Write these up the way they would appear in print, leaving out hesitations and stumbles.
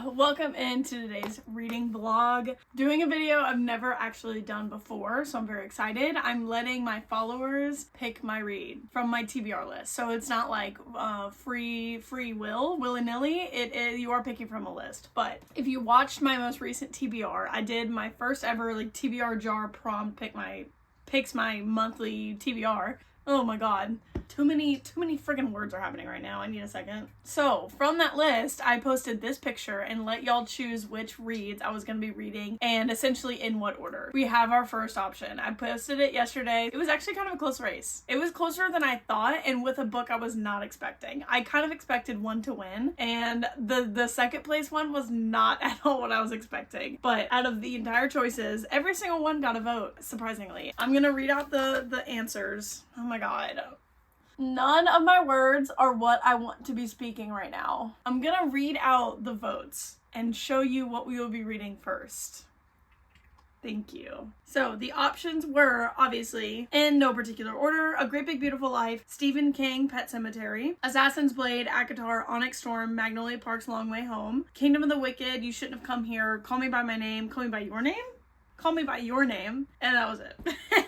welcome into today's reading vlog. Doing a video I've never actually done before, so I'm very excited. I'm letting my followers pick my read from my TBR list. So it's not like free will, willy-nilly. It is, you are picking from a list. But if you watched my most recent TBR, I did my first ever like TBR jar prompt picks my monthly TBR. Oh my god. Too many friggin' words are happening right now. I need a second. So, from that list, I posted this picture and let y'all choose which reads I was going to be reading and essentially in what order. We have our first option. I posted it yesterday. It was actually kind of a close race. It was closer than I thought, and with a book I was not expecting. I kind of expected one to win, and the second place one was not at all what I was expecting. But out of the entire choices, every single one got a vote, surprisingly. I'm going to read out the answers. Oh my god. None of my words are what I want to be speaking right now. I'm gonna read out the votes and show you what we will be reading first. Thank you. So the options were, obviously, in no particular order: A Great Big Beautiful Life, Stephen King, Pet Sematary, Assassin's Blade, ACOTAR, Onyx Storm, Magnolia Park's Long Way Home, Kingdom of the Wicked, You Shouldn't Have Come Here, Call Me By My Name, Call Me By Your Name? Call Me By Your Name, and that was it.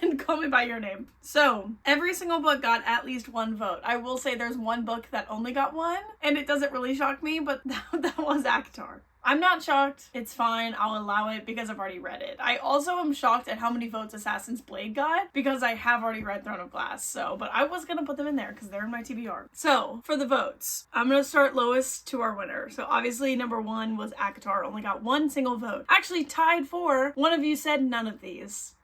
And Call Me By Your Name. So, every single book got at least one vote. I will say there's one book that only got one, and it doesn't really shock me, but that was ACOTAR. I'm not shocked. It's fine. I'll allow it because I've already read it. I also am shocked at how many votes Assassin's Blade got because I have already read Throne of Glass. So, but I was going to put them in there because they're in my TBR. So, for the votes, I'm going to start lowest to our winner. So, obviously, number one was ACOTAR. Only got one single vote. Actually, tied for, one of you said none of these.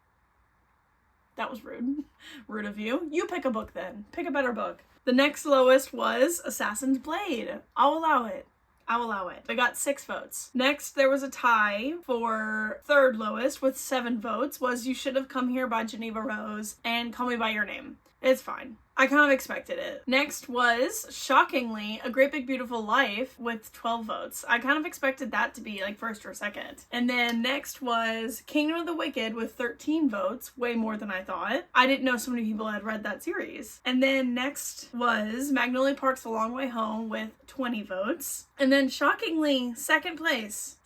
That was rude. Rude of you. You pick a book then. Pick a better book. The next lowest was Assassin's Blade. I'll allow it. I'll allow it. I got 6 votes. Next, there was a tie for third lowest with 7 votes, was You Should Have Come Here by Geneva Rose and Call Me By Your Name. It's fine. I kind of expected it. Next was, shockingly, A Great Big Beautiful Life with 12 votes. I kind of expected that to be like first or second. And then next was Kingdom of the Wicked with 13 votes, way more than I thought. I didn't know so many people had read that series. And then next was Magnolia Park's A Long Way Home with 20 votes. And then shockingly, second place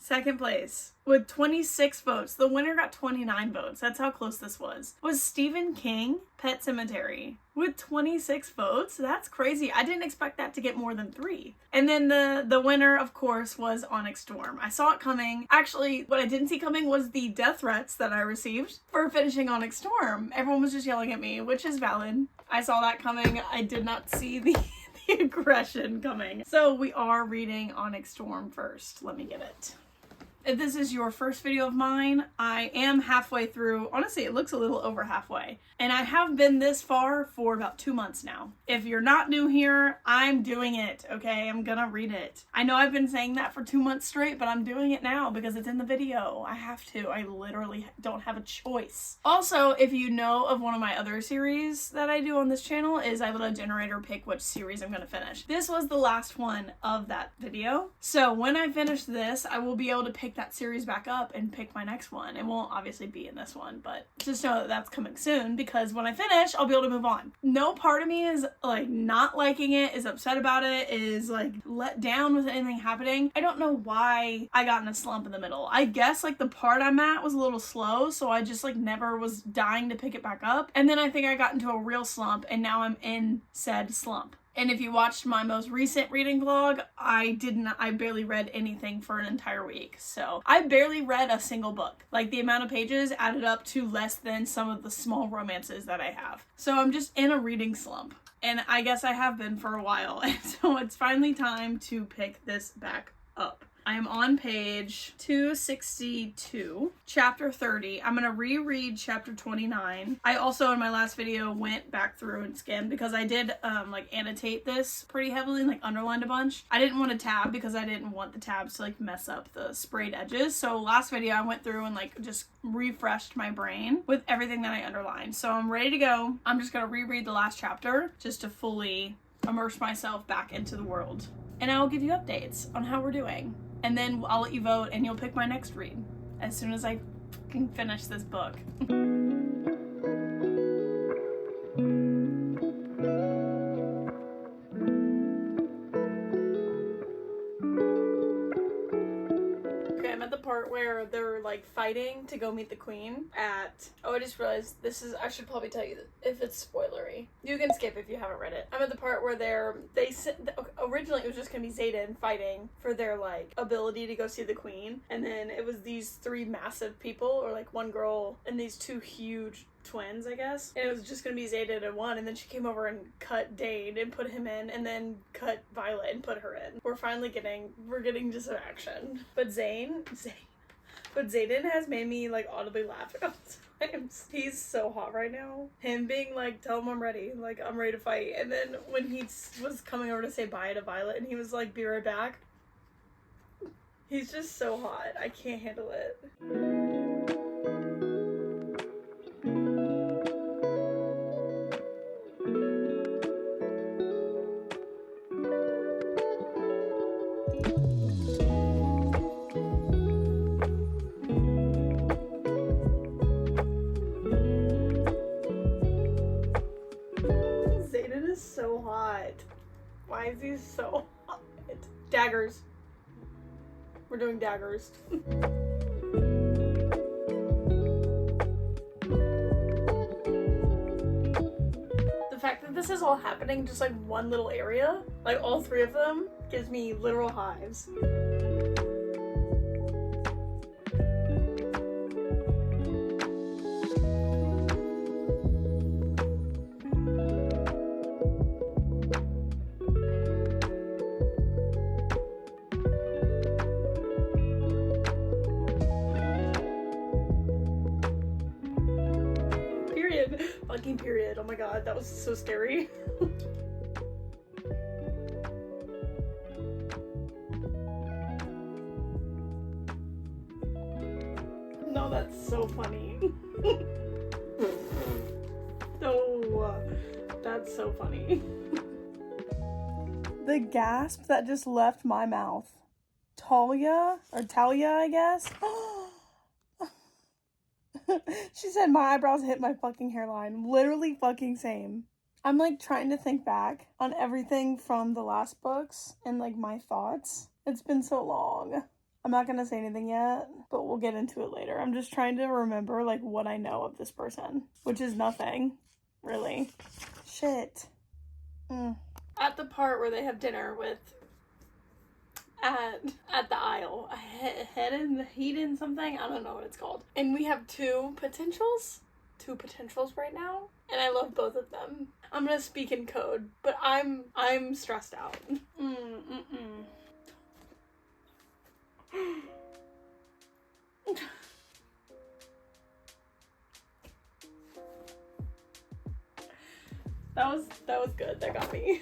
with 26 votes. The winner got 29 votes. That's how close this was Stephen King, Pet Sematary, with 26 votes. That's crazy. I didn't expect that to get more than 3. And then the winner, of course, was Onyx Storm. I saw it coming. Actually, what I didn't see coming was the death threats that I received for finishing Onyx Storm. Everyone was just yelling at me, which is valid. I saw that coming. I did not see the aggression coming. So we are reading Onyx Storm first. Let me get it. If this is your first video of mine, I am halfway through. Honestly, it looks a little over halfway. And I have been this far for about 2 months now. If you're not new here, I'm doing it, okay? I'm gonna read it. I know I've been saying that for 2 months straight, but I'm doing it now because it's in the video. I have to. I literally don't have a choice. Also, if you know of one of my other series that I do on this channel, is I let a generator pick which series I'm gonna finish. This was the last one of that video. So when I finish this, I will be able to pick that series back up and pick my next one. It won't obviously be in this one, but just know that that's coming soon because when I finish, I'll be able to move on. No part of me is like not liking it, is upset about it, is like let down with anything happening. I don't know why I got in a slump in the middle. I guess like the part I'm at was a little slow, so I just like never was dying to pick it back up. And then I think I got into a real slump and now I'm in said slump. And if you watched my most recent reading vlog, I barely read anything for an entire week. So I barely read a single book. Like the amount of pages added up to less than some of the small romances that I have. So I'm just in a reading slump. And I guess I have been for a while. And so it's finally time to pick this back up. I am on page 262, chapter 30. I'm going to reread chapter 29. I also, in my last video, went back through and skimmed because I did, like, annotate this pretty heavily and, like, underlined a bunch. I didn't want to tab because I didn't want the tabs to, like, mess up the sprayed edges. So last video, I went through and, like, just refreshed my brain with everything that I underlined. So I'm ready to go. I'm just going to reread the last chapter just to fully immerse myself back into the world. And I will give you updates on how we're doing. And then I'll let you vote and you'll pick my next read as soon as I can finish this book. Okay, I'm at the part where they're like fighting to go meet the queen at, oh, I just realized this is, I should probably tell you if it's spoilery. You can skip if you haven't read it. I'm at the part where originally it was just gonna be Xaden fighting for their like ability to go see the queen, and then it was these three massive people, or like one girl and these two huge twins, I guess, and it was just gonna be Xaden and one, and then she came over and cut Dane and put him in, and then cut Violet and put her in. We're getting just some action. But Xaden has made me like audibly laugh a couple times. He's so hot right now. Him being like, tell him I'm ready, like I'm ready to fight, and then when he was coming over to say bye to Violet and he was like, be right back. He's just so hot. I can't handle it. Xaden is so hot. Why is he so hot? Daggers. We're doing daggers. The fact that this is all happening just like one little area, like all three of them, gives me literal hives. Fucking period. Oh my god, that was so scary. No, that's so funny. No, that's so funny. The gasp that just left my mouth. Talia, I guess. She said my eyebrows hit my fucking hairline. Literally fucking same. I'm like trying to think back on everything from the last books and like my thoughts. It's been so long. I'm not gonna say anything yet, but we'll get into it later. I'm just trying to remember like what I know of this person, which is nothing, really. Shit. At the part where they have dinner with at the Isle, Hedon something, I don't know what it's called, and we have two potentials right now, and I love both of them. I'm gonna speak in code, but I'm stressed out. That was good. That got me.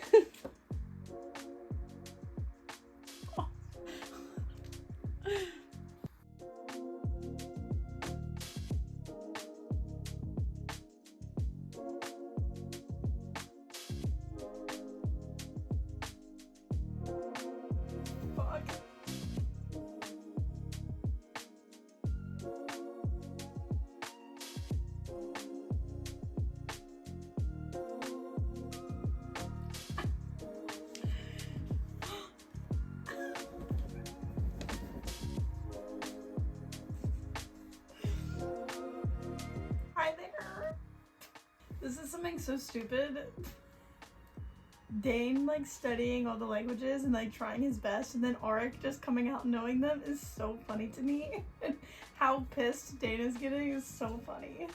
Fuck. Hi there. This is something so stupid. Dane like studying all the languages and like trying his best, and then Auric just coming out and knowing them is so funny to me. And how pissed Dane is getting is so funny.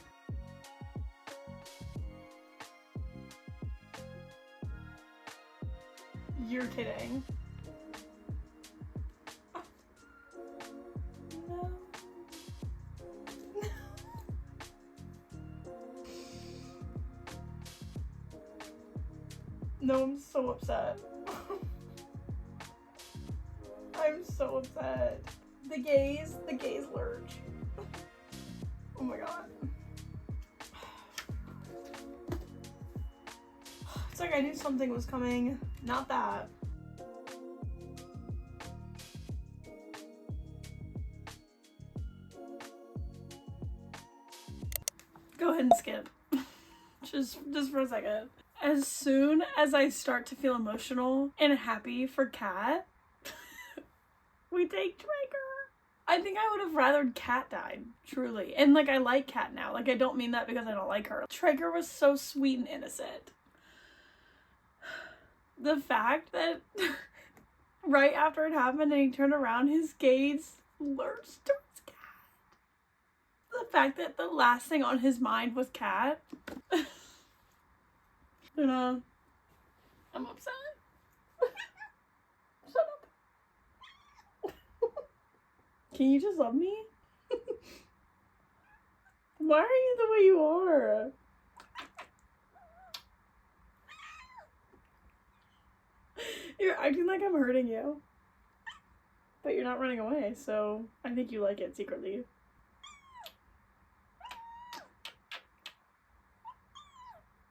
You're kidding. No. No, I'm so upset. I'm so upset. The gaze lurch. Oh my god. It's like I knew something was coming. Not that. Go ahead and skip. Just for a second. As soon as I start to feel emotional and happy for Kat, we take Draker. I think I would have rather Cat died, truly. And like, I like Cat now. Like, I don't mean that because I don't like her. Traeger was so sweet and innocent. The fact that right after it happened and he turned around, his gaze lurched towards Cat. The fact that the last thing on his mind was Cat. And I'm upset. Shut up. Can you just love me? Why are you the way you are? You're acting like I'm hurting you. But you're not running away, so I think you like it secretly.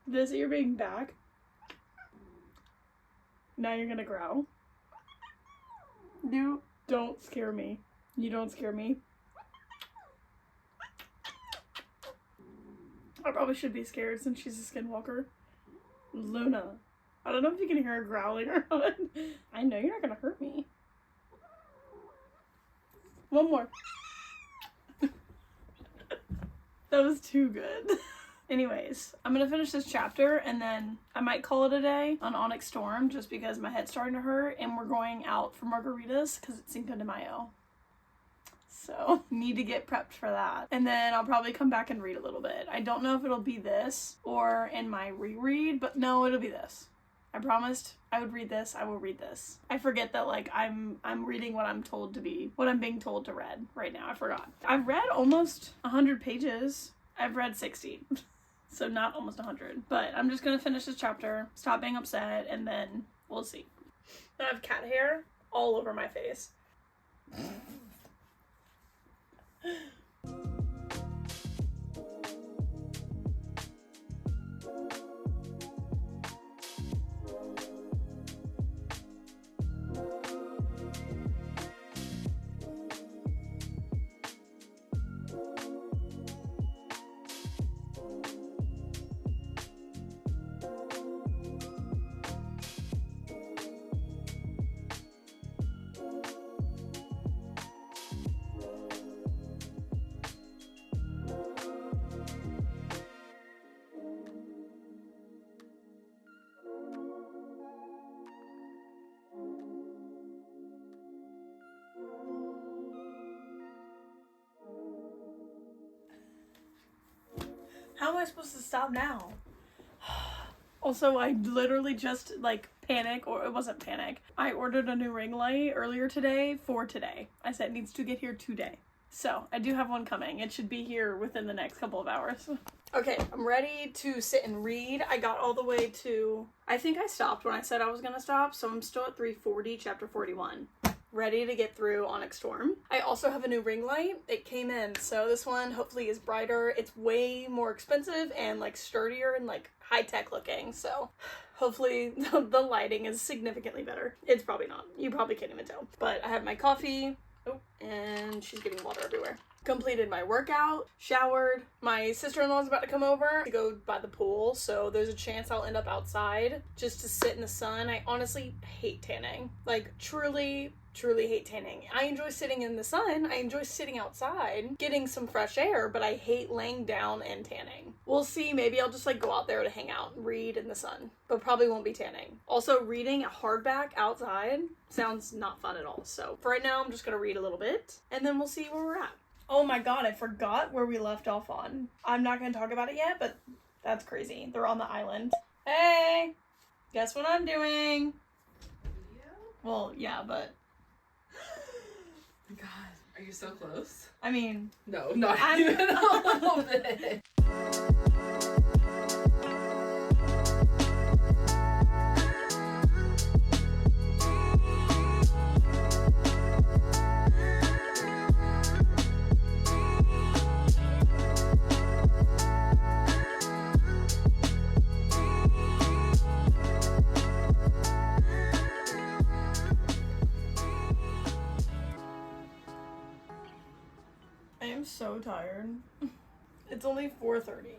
This ear being back. Now you're gonna growl. You don't scare me. You don't scare me. I probably should be scared since she's a skinwalker. Luna. I don't know if you can hear her growling or not. I know you're not gonna hurt me. One more. That was too good. Anyways, I'm gonna finish this chapter and then I might call it a day on Onyx Storm just because my head's starting to hurt and we're going out for margaritas because it's Cinco de Mayo. So, need to get prepped for that. And then I'll probably come back and read a little bit. I don't know if it'll be this or in my reread, but no, it'll be this. I promised I would read this. I will read this. I forget that like I'm reading what I'm told to be, what I'm being told to read right now. I forgot. I've read almost 100 pages. I've read 60. So not almost 100. But I'm just going to finish this chapter, stop being upset, and then we'll see. I have cat hair all over my face. How am I supposed to stop now? Also, I literally just, like, panic, or it wasn't panic. I ordered a new ring light earlier today for today. I said it needs to get here today. So, I do have one coming. It should be here within the next couple of hours. Okay, I'm ready to sit and read. I got all the way to... I think I stopped when I said I was gonna stop, so I'm still at 340, chapter 41. Ready to get through Onyx Storm. I also have a new ring light. It came in, so this one hopefully is brighter. It's way more expensive and like sturdier and like high-tech looking, so hopefully the lighting is significantly better. It's probably not. You probably can't even tell. But I have my coffee. Oh, and she's getting water everywhere. Completed my workout, showered. My sister-in-law's about to come over to go by the pool, so there's a chance I'll end up outside just to sit in the sun. I honestly hate tanning. Like, truly hate tanning. I enjoy sitting in the sun. I enjoy sitting outside, getting some fresh air, but I hate laying down and tanning. We'll see. Maybe I'll just like go out there to hang out and read in the sun, but probably won't be tanning. Also, reading a hardback outside sounds not fun at all. So for right now, I'm just gonna read a little bit and then we'll see where we're at. Oh my god, I forgot where we left off on. I'm not gonna talk about it yet, but that's crazy. They're on the island. Hey! Guess what I'm doing? Well, yeah, but... God, are you so close? I mean... No, not even a little bit. I am so tired. It's only 4:30.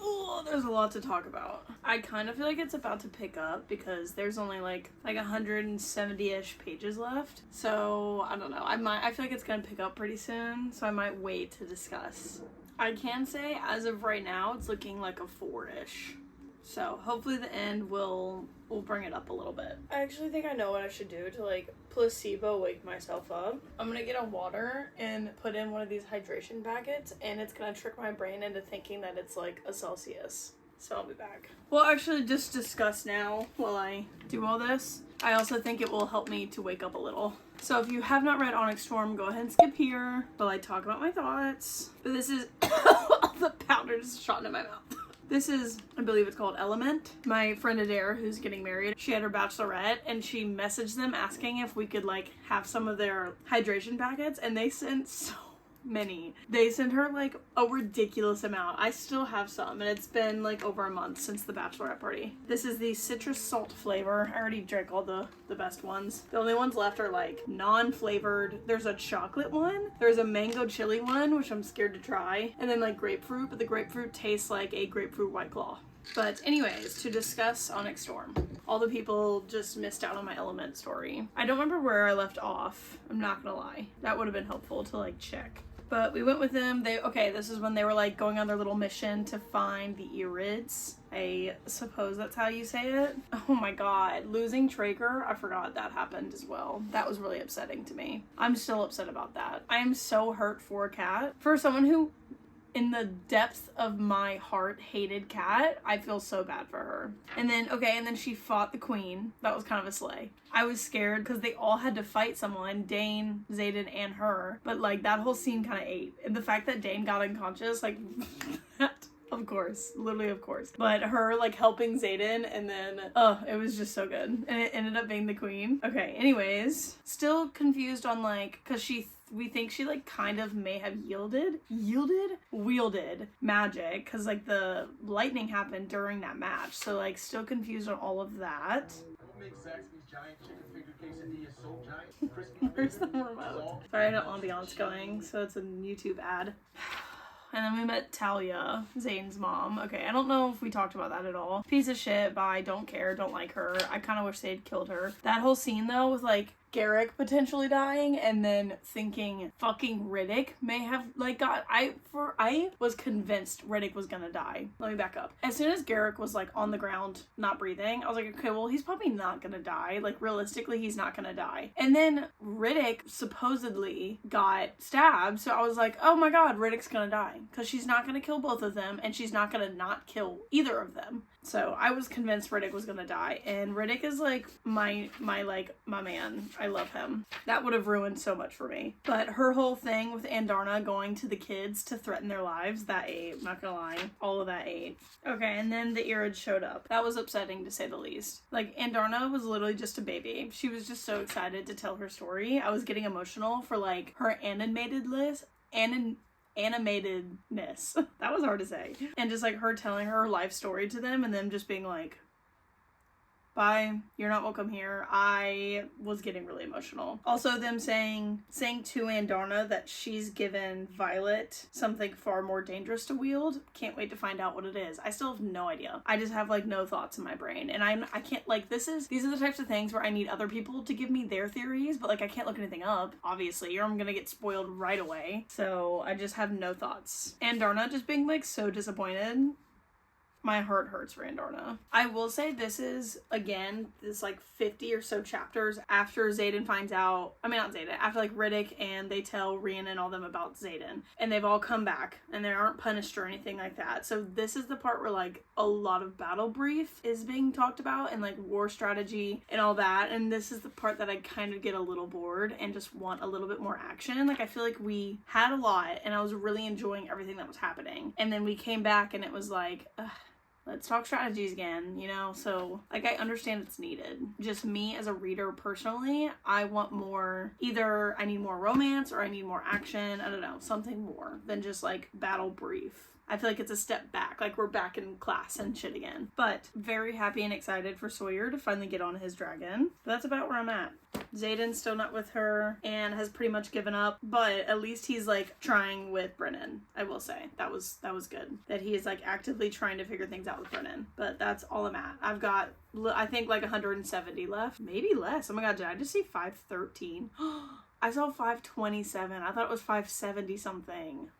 Oh, there's a lot to talk about. I kind of feel like it's about to pick up because there's only like 170-ish pages left. So I don't know. I feel like it's gonna pick up pretty soon. So I might wait to discuss. I can say as of right now, it's looking like a 4-ish. So hopefully the end will bring it up a little bit. I actually think I know what I should do to like placebo wake myself up. I'm gonna get a water and put in one of these hydration packets, and it's gonna trick my brain into thinking that it's like a Celsius. So I'll be back. We'll actually just discuss now while I do all this. I also think it will help me to wake up a little. So if you have not read Onyx Storm, go ahead and skip here while I talk about my thoughts. But this is the powder just shot into my mouth. This is, I believe it's called Element. My friend Adair, who's getting married, she had her bachelorette and she messaged them asking if we could like have some of their hydration packets, and they sent so many. They sent her like a ridiculous amount. I still have some, and it's been like over a month since the bachelorette party. This is the citrus salt flavor. I already drank all the best ones. The only ones left are like non-flavored. There's a chocolate one. There's a mango chili one, which I'm scared to try. And then like grapefruit, but the grapefruit tastes like a grapefruit White Claw. But anyways, to discuss Onyx Storm. All the people just missed out on my Element story. I don't remember where I left off. I'm not gonna lie. That would have been helpful to like check. But we went with them. This is when they were like going on their little mission to find the Irids. I suppose that's how you say it. Oh my god. Losing Traeger, I forgot that happened as well. That was really upsetting to me. I'm still upset about that. I am so hurt for Kat. For someone who, in the depth of my heart, hated Kat, I feel so bad for her. And then she fought the queen. That was kind of a slay. I was scared because they all had to fight someone, Dane, Xaden, and her. But like that whole scene kind of ate. And the fact that Dane got unconscious, like that, of course, literally of course. But her like helping Xaden, and then, it was just so good. And it ended up being the queen. Okay, anyways, still confused on like, cause we think she like kind of may have wielded magic, because like the lightning happened during that match. So like still confused on all of that. Where's the remote? Sorry, I had an ambiance going, so it's a YouTube ad. And then we met Talia, Zane's mom. Okay, I don't know if we talked about that at all. Piece of shit, bye, don't care, don't like her. I kind of wish they'd killed her. That whole scene though with like Garrick potentially dying, and then thinking fucking Riddick may have like I was convinced Riddick was gonna die. Let me back up. As soon as Garrick was like on the ground not breathing, I was like, okay, well he's probably not gonna die. Like realistically he's not gonna die. And then Riddick supposedly got stabbed, so I was like, oh my god, Riddick's gonna die, because she's not gonna kill both of them, and she's not gonna not kill either of them. So I was convinced Riddick was gonna die, and Riddick is like my man. I love him. That would have ruined so much for me. But her whole thing with Andarna going to the kids to threaten their lives, that ate. I'm not gonna lie. All of that ate. Okay, and then the Irids showed up. That was upsetting to say the least. Like, Andarna was literally just a baby. She was just so excited to tell her story. I was getting emotional for like her animatedness. That was hard to say. And just like her telling her life story to them, and them just being like, bye, you're not welcome here. I was getting really emotional. Also them saying to Andarna that she's given Violet something far more dangerous to wield. Can't wait to find out what it is. I still have no idea. I just have like no thoughts in my brain, and I can't like, these are the types of things where I need other people to give me their theories, but like I can't look anything up, obviously, or I'm gonna get spoiled right away. So I just have no thoughts. Andarna just being like so disappointed. My heart hurts for Andarna. I will say this is, again, this like 50 or so chapters after Xaden finds out, after like Riddick and they tell Rian and all them about Xaden. And they've all come back and they aren't punished or anything like that. So this is the part where like a lot of battle brief is being talked about and like war strategy and all that. And this is the part that I kind of get a little bored and just want a little bit more action. Like I feel like we had a lot and I was really enjoying everything that was happening. And then we came back and it was like, let's talk strategies again, you know? So, like, I understand it's needed. Just me as a reader personally, I want more, either I need more romance or I need more action, I don't know, something more than just, like, battle brief. I feel like it's a step back, like we're back in class and shit again. But very happy and excited for Sawyer to finally get on his dragon. But that's about where I'm at. Xaden's still not with her and has pretty much given up, but at least he's like trying with Brennan. I will say that was good that he is like actively trying to figure things out with Brennan. But that's all I'm at. I've got, I think, like 170 left, maybe less. Oh my god, did I just see 513? I saw 527. I thought it was 570 something.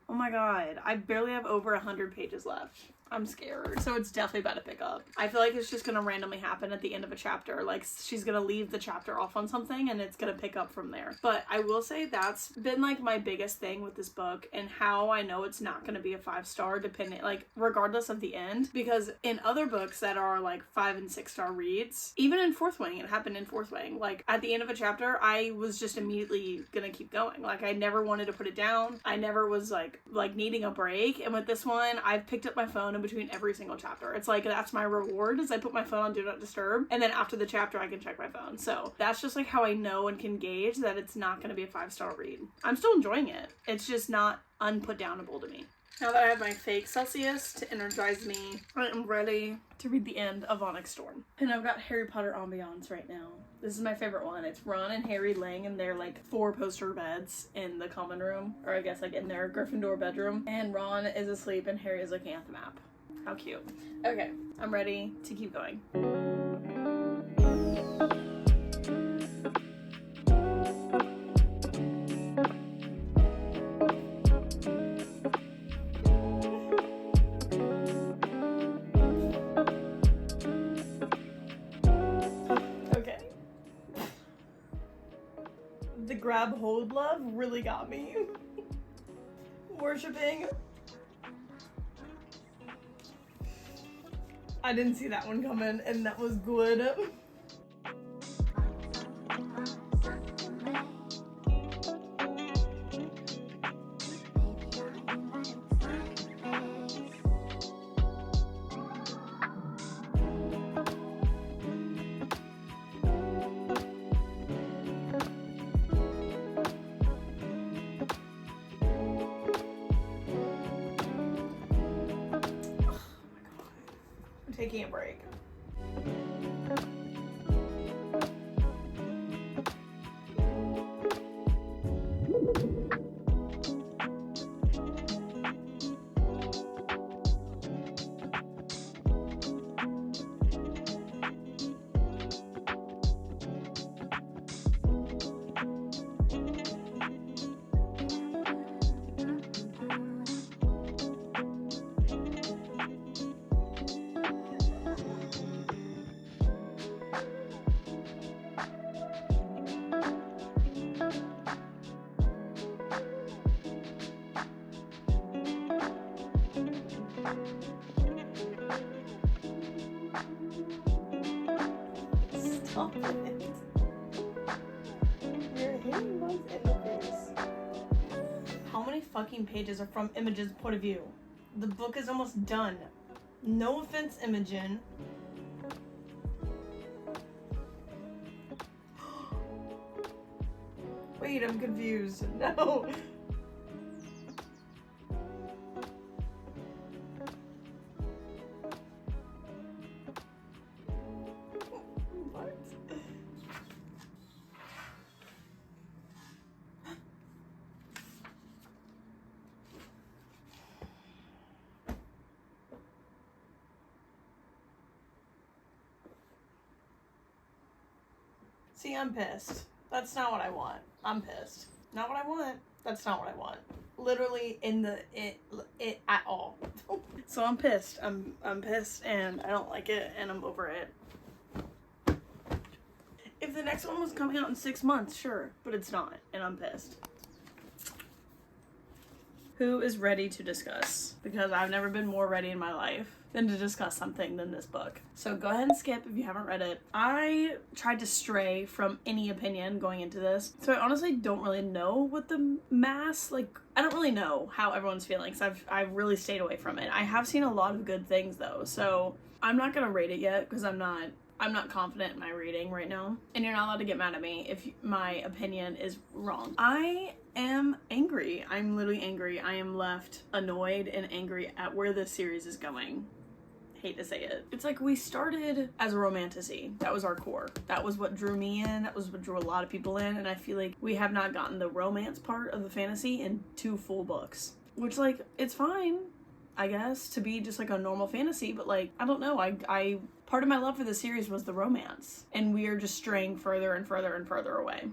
Oh my god, I barely have over 100 pages left. I'm scared. So it's definitely about to pick up. I feel like it's just gonna randomly happen at the end of a chapter. Like, she's gonna leave the chapter off on something and it's gonna pick up from there. But I will say that's been like my biggest thing with this book, and how I know it's not gonna be a 5-star depending, like, regardless of the end. Because in other books that are like 5 and 6-star reads, even in Fourth Wing, it happened in Fourth Wing. Like, at the end of a chapter, I was just immediately gonna keep going. Like, I never wanted to put it down. I never was like needing a break. And with this one, I've picked up my phone in between every single chapter. It's like, that's my reward, is I put my phone on Do Not Disturb, and then after the chapter I can check my phone. So that's just like how I know and can gauge that it's not going to be a 5-star read. I'm still enjoying it. It's just not unputdownable to me. Now that I have my fake Celsius to energize me, I am ready to read the end of Onyx Storm. And I've got Harry Potter ambiance right now. This is my favorite one. It's Ron and Harry laying in their like 4-poster beds in the common room, or I guess like in their Gryffindor bedroom. And Ron is asleep and Harry is looking at the map. How cute. Okay, I'm ready to keep going. Okay. The grab hold love really got me. Worshipping. I didn't see that one coming, and that was good. Taking a break. Stop it. You're hitting my face. How many fucking pages are from Imogen's point of view? The book is almost done. No offense, Imogen. Wait, I'm confused. No. What? See, I'm pissed. That's not what I want. I'm pissed. Not what I want. That's not what I want. Literally it at all. So I'm pissed. I'm pissed and I don't like it and I'm over it. If the next one was coming out in 6 months, sure, but it's not, and I'm pissed. Who is ready to discuss? Because I've never been more ready in my life than to discuss something than this book. So go ahead and skip if you haven't read it. I tried to stray from any opinion going into this. So I honestly don't really know what the mass, like, I don't really know how everyone's feeling. So I've really stayed away from it. I have seen a lot of good things though. So I'm not gonna rate it yet because I'm not confident in my reading right now. And you're not allowed to get mad at me if my opinion is wrong. I am angry. I'm literally angry. I am left annoyed and angry at where this series is going. Hate to say it. It's like we started as a romantasy. That was our core. That was what drew me in. That was what drew a lot of people in. And I feel like we have not gotten the romance part of the fantasy in 2 full books. Which, like, it's fine, I guess, to be just like a normal fantasy. But, like, I don't know. I part of my love for the series was the romance. And we are just straying further and further and further away.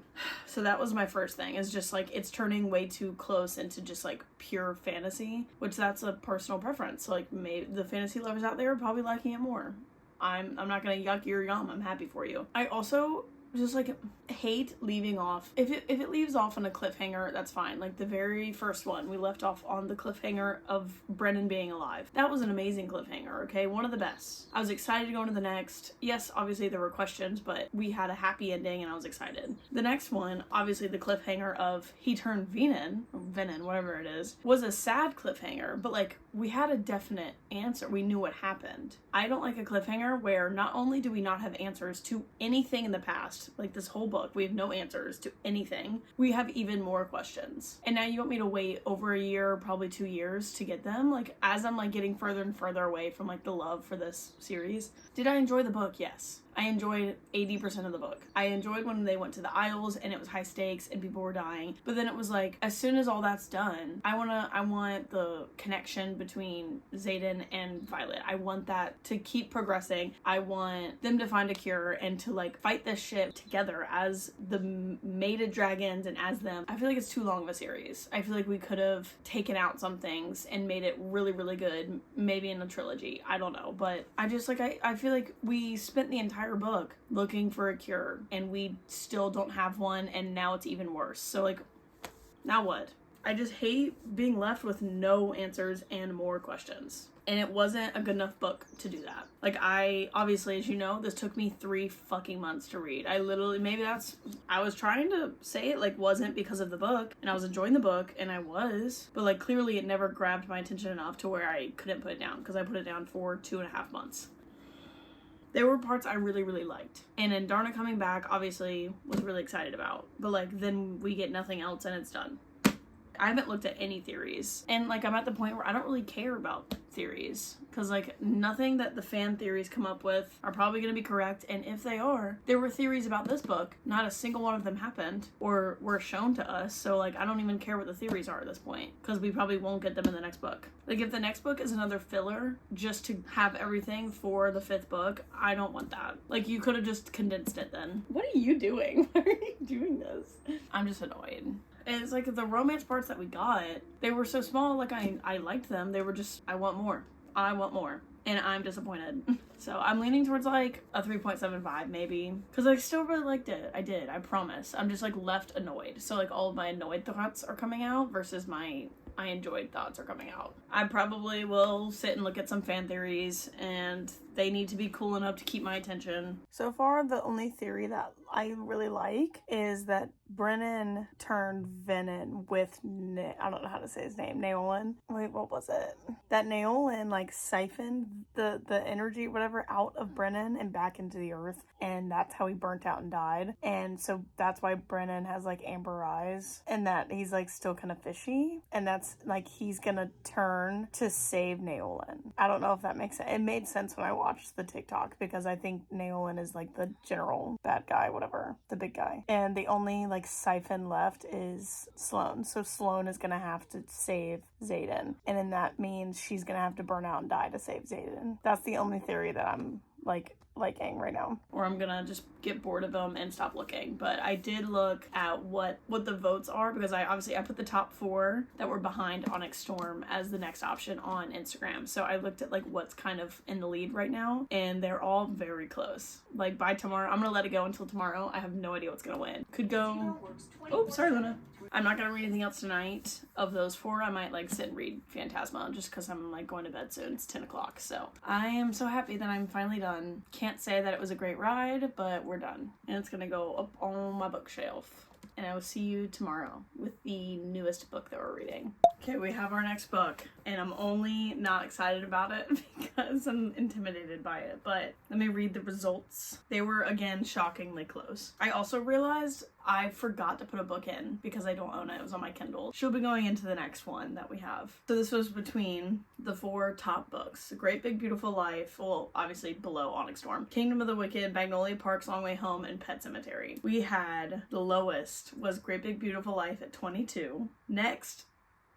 So that was my first thing, is just like it's turning way too close into just like pure fantasy, which that's a personal preference. So like maybe the fantasy lovers out there are probably liking it more. I'm not gonna yuck your yum. I'm happy for you. I also just like hate leaving off. If it leaves off on a cliffhanger, that's fine. Like the very first one, we left off on the cliffhanger of Brennan being alive. That was an amazing cliffhanger, okay? One of the best. I was excited to go into the next. Yes, obviously there were questions, but we had a happy ending and I was excited. The next one, obviously the cliffhanger of he turned Venin, whatever it is, was a sad cliffhanger, but like we had a definite answer. We knew what happened. I don't like a cliffhanger where not only do we not have answers to anything in the past, like this whole book, we have no answers to anything. We have even more questions. And now you want me to wait over a year, probably 2 years to get them? Like as I'm like getting further and further away from like the love for this series. Did I enjoy the book? Yes. I enjoyed 80% of the book. I enjoyed when they went to the Isles and it was high stakes and people were dying. But then it was like, as soon as all that's done, I want the connection between Xaden and Violet. I want that to keep progressing. I want them to find a cure and to like fight this ship together as the mated dragons and as them. I feel like it's too long of a series. I feel like we could have taken out some things and made it really, really good. Maybe in a trilogy. I don't know. But I just like, I feel like we spent the entire book looking for a cure and we still don't have one, and now it's even worse. So like, now what? I just hate being left with no answers and more questions. And it wasn't a good enough book to do that. Like obviously, as you know, this took me 3 fucking months to read. I was trying to say it like wasn't because of the book, and I was enjoying the book, and I was, but like clearly it never grabbed my attention enough to where I couldn't put it down, because I put it down for 2.5 months. There were parts I really, really liked. And then Darna coming back, obviously, was really excited about. But, like, then we get nothing else and it's done. I haven't looked at any theories. And, like, I'm at the point where I don't really care about theories. Because, like, nothing that the fan theories come up with are probably going to be correct. And if they are, there were theories about this book. Not a single one of them happened or were shown to us. So, like, I don't even care what the theories are at this point. Because we probably won't get them in the next book. Like, if the next book is another filler just to have everything for the 5th book, I don't want that. Like, you could have just condensed it then. What are you doing? Why are you doing this? I'm just annoyed. And it's like the romance parts that we got, they were so small, like I liked them. They were just, I want more. I want more. And I'm disappointed. So I'm leaning towards like a 3.75 maybe. Because I still really liked it. I did, I promise. I'm just like left annoyed. So like all of my annoyed thoughts are coming out versus my I enjoyed thoughts are coming out. I probably will sit and look at some fan theories, and they need to be cool enough to keep my attention. So far, the only theory that I really like is that Brennan turned Venin with, I don't know how to say his name, Naolin. Wait, what was it? That Naolin, like, siphoned the energy, whatever, out of Brennan and back into the earth. And that's how he burnt out and died. And so that's why Brennan has, like, amber eyes. And that he's, like, still kind of fishy. And that's, like, he's gonna turn to save Naolin. I don't know if that makes sense. It made sense when I watched the TikTok, because I think Naolin is, like, the general bad guy, whatever, the big guy. And the only, like, siphon left is Sloane. So Sloane is gonna have to save Xaden. And then that means she's gonna have to burn out and die to save Xaden. That's the only theory that I'm, like, liking right now, or I'm gonna just get bored of them and stop looking. But I did look at what the votes are, because I put the top 4 that were behind Onyx Storm as the next option on Instagram. So I looked at like what's kind of in the lead right now, and they're all very close. Like by tomorrow, I'm gonna let it go until tomorrow. I have no idea what's gonna win. Could go, oh sorry Luna. I'm not gonna read anything else tonight. Of those 4, I might like sit and read Phantasma, just because I'm like going to bed soon. It's 10 o'clock, so I am so happy that I'm finally done. Can't say that it was a great ride, but we're done, and it's gonna go up on my bookshelf. And I will see you tomorrow with the newest book that we're reading. Okay, we have our next book, and I'm only not excited about it because I'm intimidated by it. But let me read the results. They were, again, shockingly close. I also realized I forgot to put a book in because I don't own it. It was on my Kindle. She'll be going into the next one that we have. So this was between the 4 top books. Great Big Beautiful Life, well, obviously below Onyx Storm, Kingdom of the Wicked, Magnolia Park's Long Way Home, and Pet Sematary. We had the lowest was Great Big Beautiful Life at 22. Next,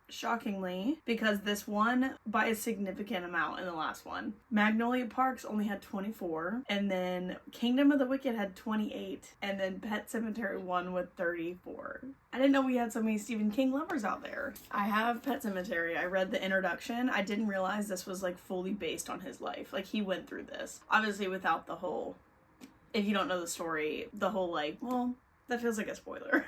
shockingly, because this won by a significant amount in the last one, Magnolia Parks only had 24, and then Kingdom of the Wicked had 28, and then Pet Sematary won with 34. I didn't know we had so many Stephen King lovers out there. I have Pet Sematary. I read the introduction. I didn't realize this was like fully based on his life. Like, he went through this. Obviously without the whole, if you don't know the story, the whole like, well, that feels like a spoiler.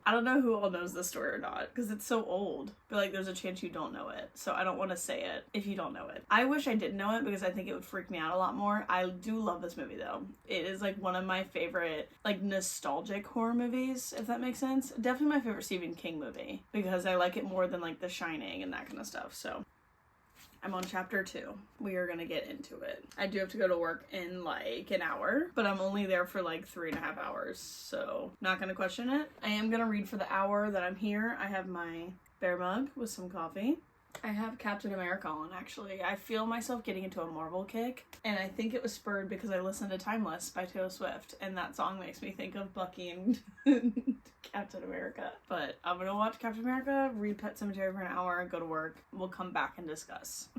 I don't know who all knows this story or not because it's so old, but like there's a chance you don't know it. So I don't want to say it if you don't know it. I wish I didn't know it because I think it would freak me out a lot more. I do love this movie though. It is like one of my favorite like nostalgic horror movies, if that makes sense. Definitely my favorite Stephen King movie because I like it more than like The Shining and that kind of stuff. So I'm on chapter 2. We are gonna get into it. I do have to go to work in like an hour, but I'm only there for like 3.5 hours, so not gonna question it. I am gonna read for the hour that I'm here. I have my bear mug with some coffee. I have Captain America on, actually. I feel myself getting into a Marvel kick, and I think it was spurred because I listened to Timeless by Taylor Swift, and that song makes me think of Bucky and Captain America. But I'm gonna watch Captain America, read Pet Sematary for an hour, go to work. We'll come back and discuss.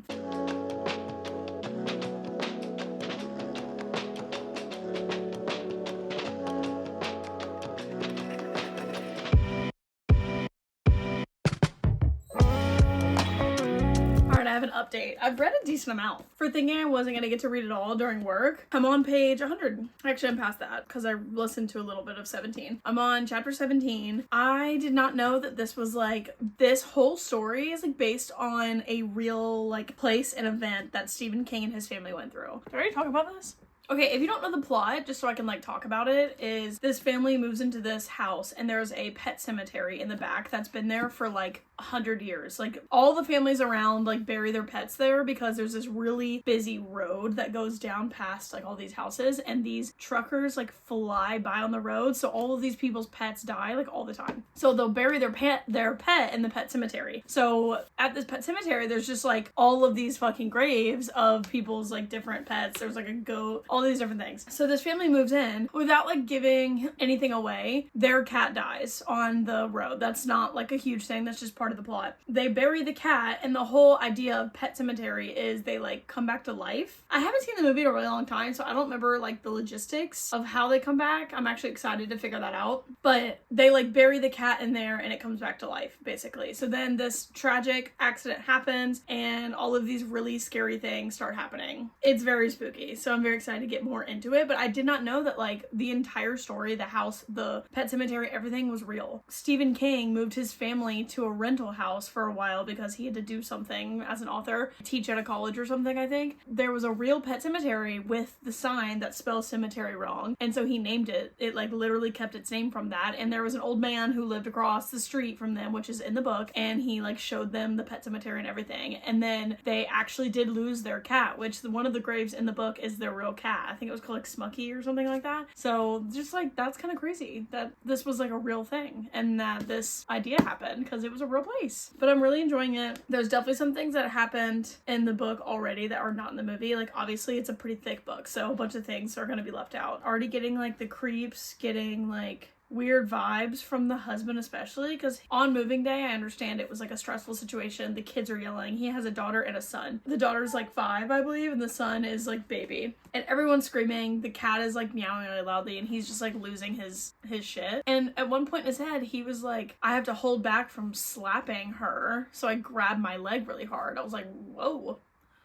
I have an update. I've read a decent amount. For thinking I wasn't going to get to read it all during work, I'm on page 100. Actually, I'm past that because I listened to a little bit of 17. I'm on chapter 17. I did not know that this was like, this whole story is like based on a real like place and event that Stephen King and his family went through. Did I already talk about this? Okay, if you don't know the plot, just so I can like talk about it, is this family moves into this house and there's a pet cemetery in the back that's been there for like 100 years. Like all the families around like bury their pets there because there's this really busy road that goes down past like all these houses, and these truckers like fly by on the road, so all of these people's pets die like all the time. So they'll bury their pet in the pet cemetery. So at this pet cemetery there's just like all of these fucking graves of people's like different pets. There's like a goat, all these different things. So this family moves in without like giving anything away. Their cat dies on the road. That's not like a huge thing, that's just part of the plot. They bury the cat, and the whole idea of Pet Sematary is they like come back to life. I haven't seen the movie in a really long time, so I don't remember like the logistics of how they come back. I'm actually excited to figure that out. But they like bury the cat in there and it comes back to life basically. So then this tragic accident happens and all of these really scary things start happening. It's very spooky, so I'm very excited to get more into it. But I did not know that like the entire story, the house, the pet cemetery, everything was real. Stephen King moved his family to a rental house for a while because he had to do something as an author, teach at a college or something. I think there was a real pet cemetery with the sign that spells cemetery wrong, and so he named it like literally kept its name from that. And there was an old man who lived across the street from them, which is in the book, and he like showed them the pet cemetery and everything. And then they actually did lose their cat, which one of the graves in the book is their real cat. I think it was called like Smucky or something like that. So just like that's kind of crazy that this was like a real thing and that this idea happened because it was a real place. But I'm really enjoying it. There's definitely some things that happened in the book already that are not in the movie. Like obviously it's a pretty thick book, so a bunch of things are going to be left out. Already getting like the creeps, getting like weird vibes from the husband, especially because on moving day, I understand it was like a stressful situation. The kids are yelling. He has a daughter and a son. The daughter's like 5, I believe, and the son is like baby. And everyone's screaming. The cat is like meowing really loudly, and he's just like losing his shit. And at one point in his head, he was like, I have to hold back from slapping her. So I grabbed my leg really hard. I was like, whoa.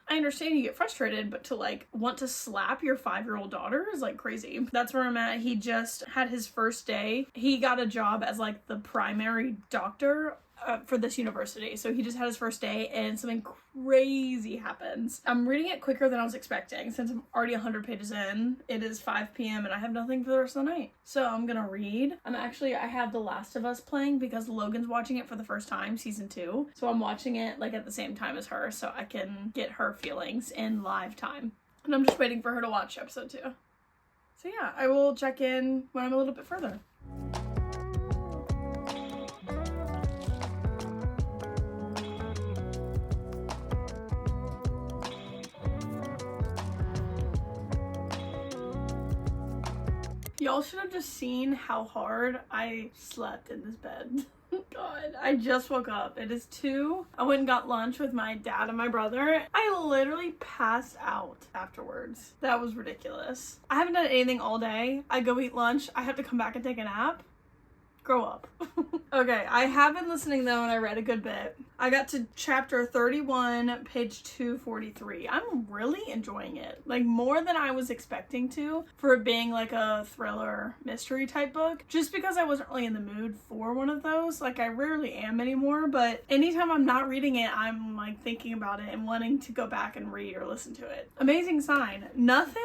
I understand you get frustrated, but to like want to slap your 5-year-old daughter is like crazy. That's where I'm at. He just had his first day. He got a job as like the primary doctor for this university. So he just had his first day and something crazy happens. I'm reading it quicker than I was expecting since I'm already 100 pages in. It is 5 p.m. and I have nothing for the rest of the night. So I'm gonna read. I have The Last of Us playing because Logan's watching it for the first time, season 2. So I'm watching it like at the same time as her so I can get her feelings in live time. And I'm just waiting for her to watch episode 2. So yeah, I will check in when I'm a little bit further. Y'all should have just seen how hard I slept in this bed. God, I just woke up. It is 2. I went and got lunch with my dad and my brother. I literally passed out afterwards. That was ridiculous. I haven't done anything all day. I go eat lunch. I have to come back and take a nap. Grow up. Okay, I have been listening though, and I read a good bit. I got to chapter 31, page 243. I'm really enjoying it. Like, more than I was expecting to, for it being like a thriller mystery type book. Just because I wasn't really in the mood for one of those. Like, I rarely am anymore, but anytime I'm not reading it, I'm like thinking about it and wanting to go back and read or listen to it. Amazing sign. Nothing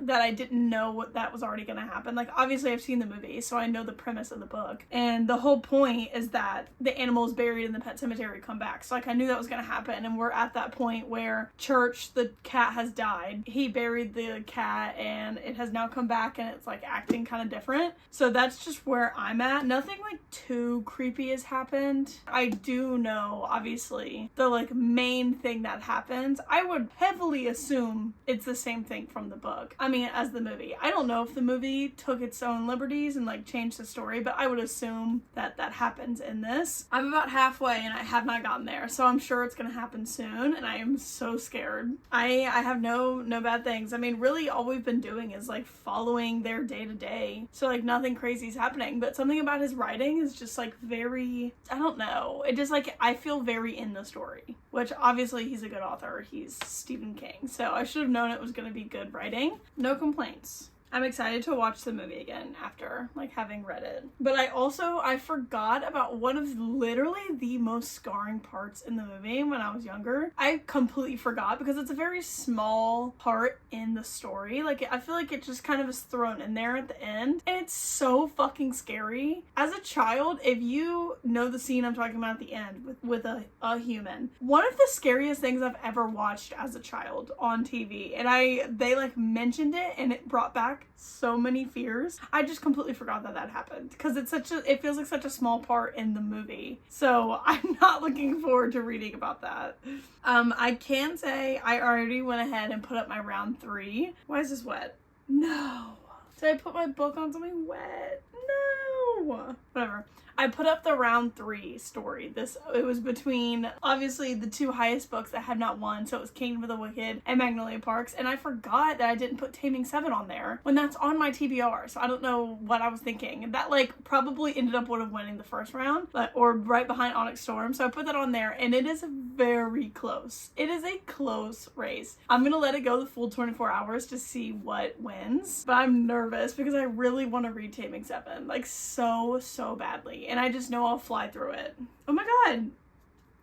that I didn't know what that was already going to happen. Like, obviously I've seen the movie, so I know the premise of the book. And the whole point is that the animals buried in the Pet Sematary come back. So, like, I knew that was going to happen. And we're at that point where Church, the cat, has died. He buried the cat and it has now come back and it's, like, acting kind of different. So that's just where I'm at. Nothing, like, too creepy has happened. I do know, obviously, the, like, main thing that happens. I would heavily assume it's the same thing from the book. I mean, as the movie. I don't know if the movie took its own liberties and like changed the story, but I would assume that that happens in this. I'm about halfway and I have not gotten there, so I'm sure it's gonna happen soon, and I am so scared. I have no bad things. I mean, really all we've been doing is like following their day to day, so like nothing crazy is happening, but something about his writing is just like very, I don't know, it just like, I feel very in the story, which obviously he's a good author. He's Stephen King, so I should have known it was gonna be good writing. No complaints. I'm excited to watch the movie again after like having read it. But I forgot about one of literally the most scarring parts in the movie when I was younger. I completely forgot because it's a very small part in the story. Like, I feel like it just kind of is thrown in there at the end, and it's so fucking scary. As a child, if you know the scene I'm talking about at the end with a human, one of the scariest things I've ever watched as a child on TV, and they like mentioned it and it brought back so many fears. I just completely forgot that happened because it feels like such a small part in the movie. So I'm not looking forward to reading about that. I can say I already went ahead and put up my round 3. Why is this wet? No. Did I put my book on something wet? No. Whatever. I put up the round 3 story. It was between, obviously, the 2 highest books that had not won, so it was Kingdom of the Wicked and Magnolia Parks, and I forgot that I didn't put Taming Seven on there when that's on my TBR, so I don't know what I was thinking. That, like, probably ended up would have winning the first round, or right behind Onyx Storm, so I put that on there, and it is very close. It is a close race. I'm gonna let it go the full 24 hours to see what wins, but I'm nervous because I really want to read Taming Seven, like, so badly. And I just know I'll fly through it. Oh my god,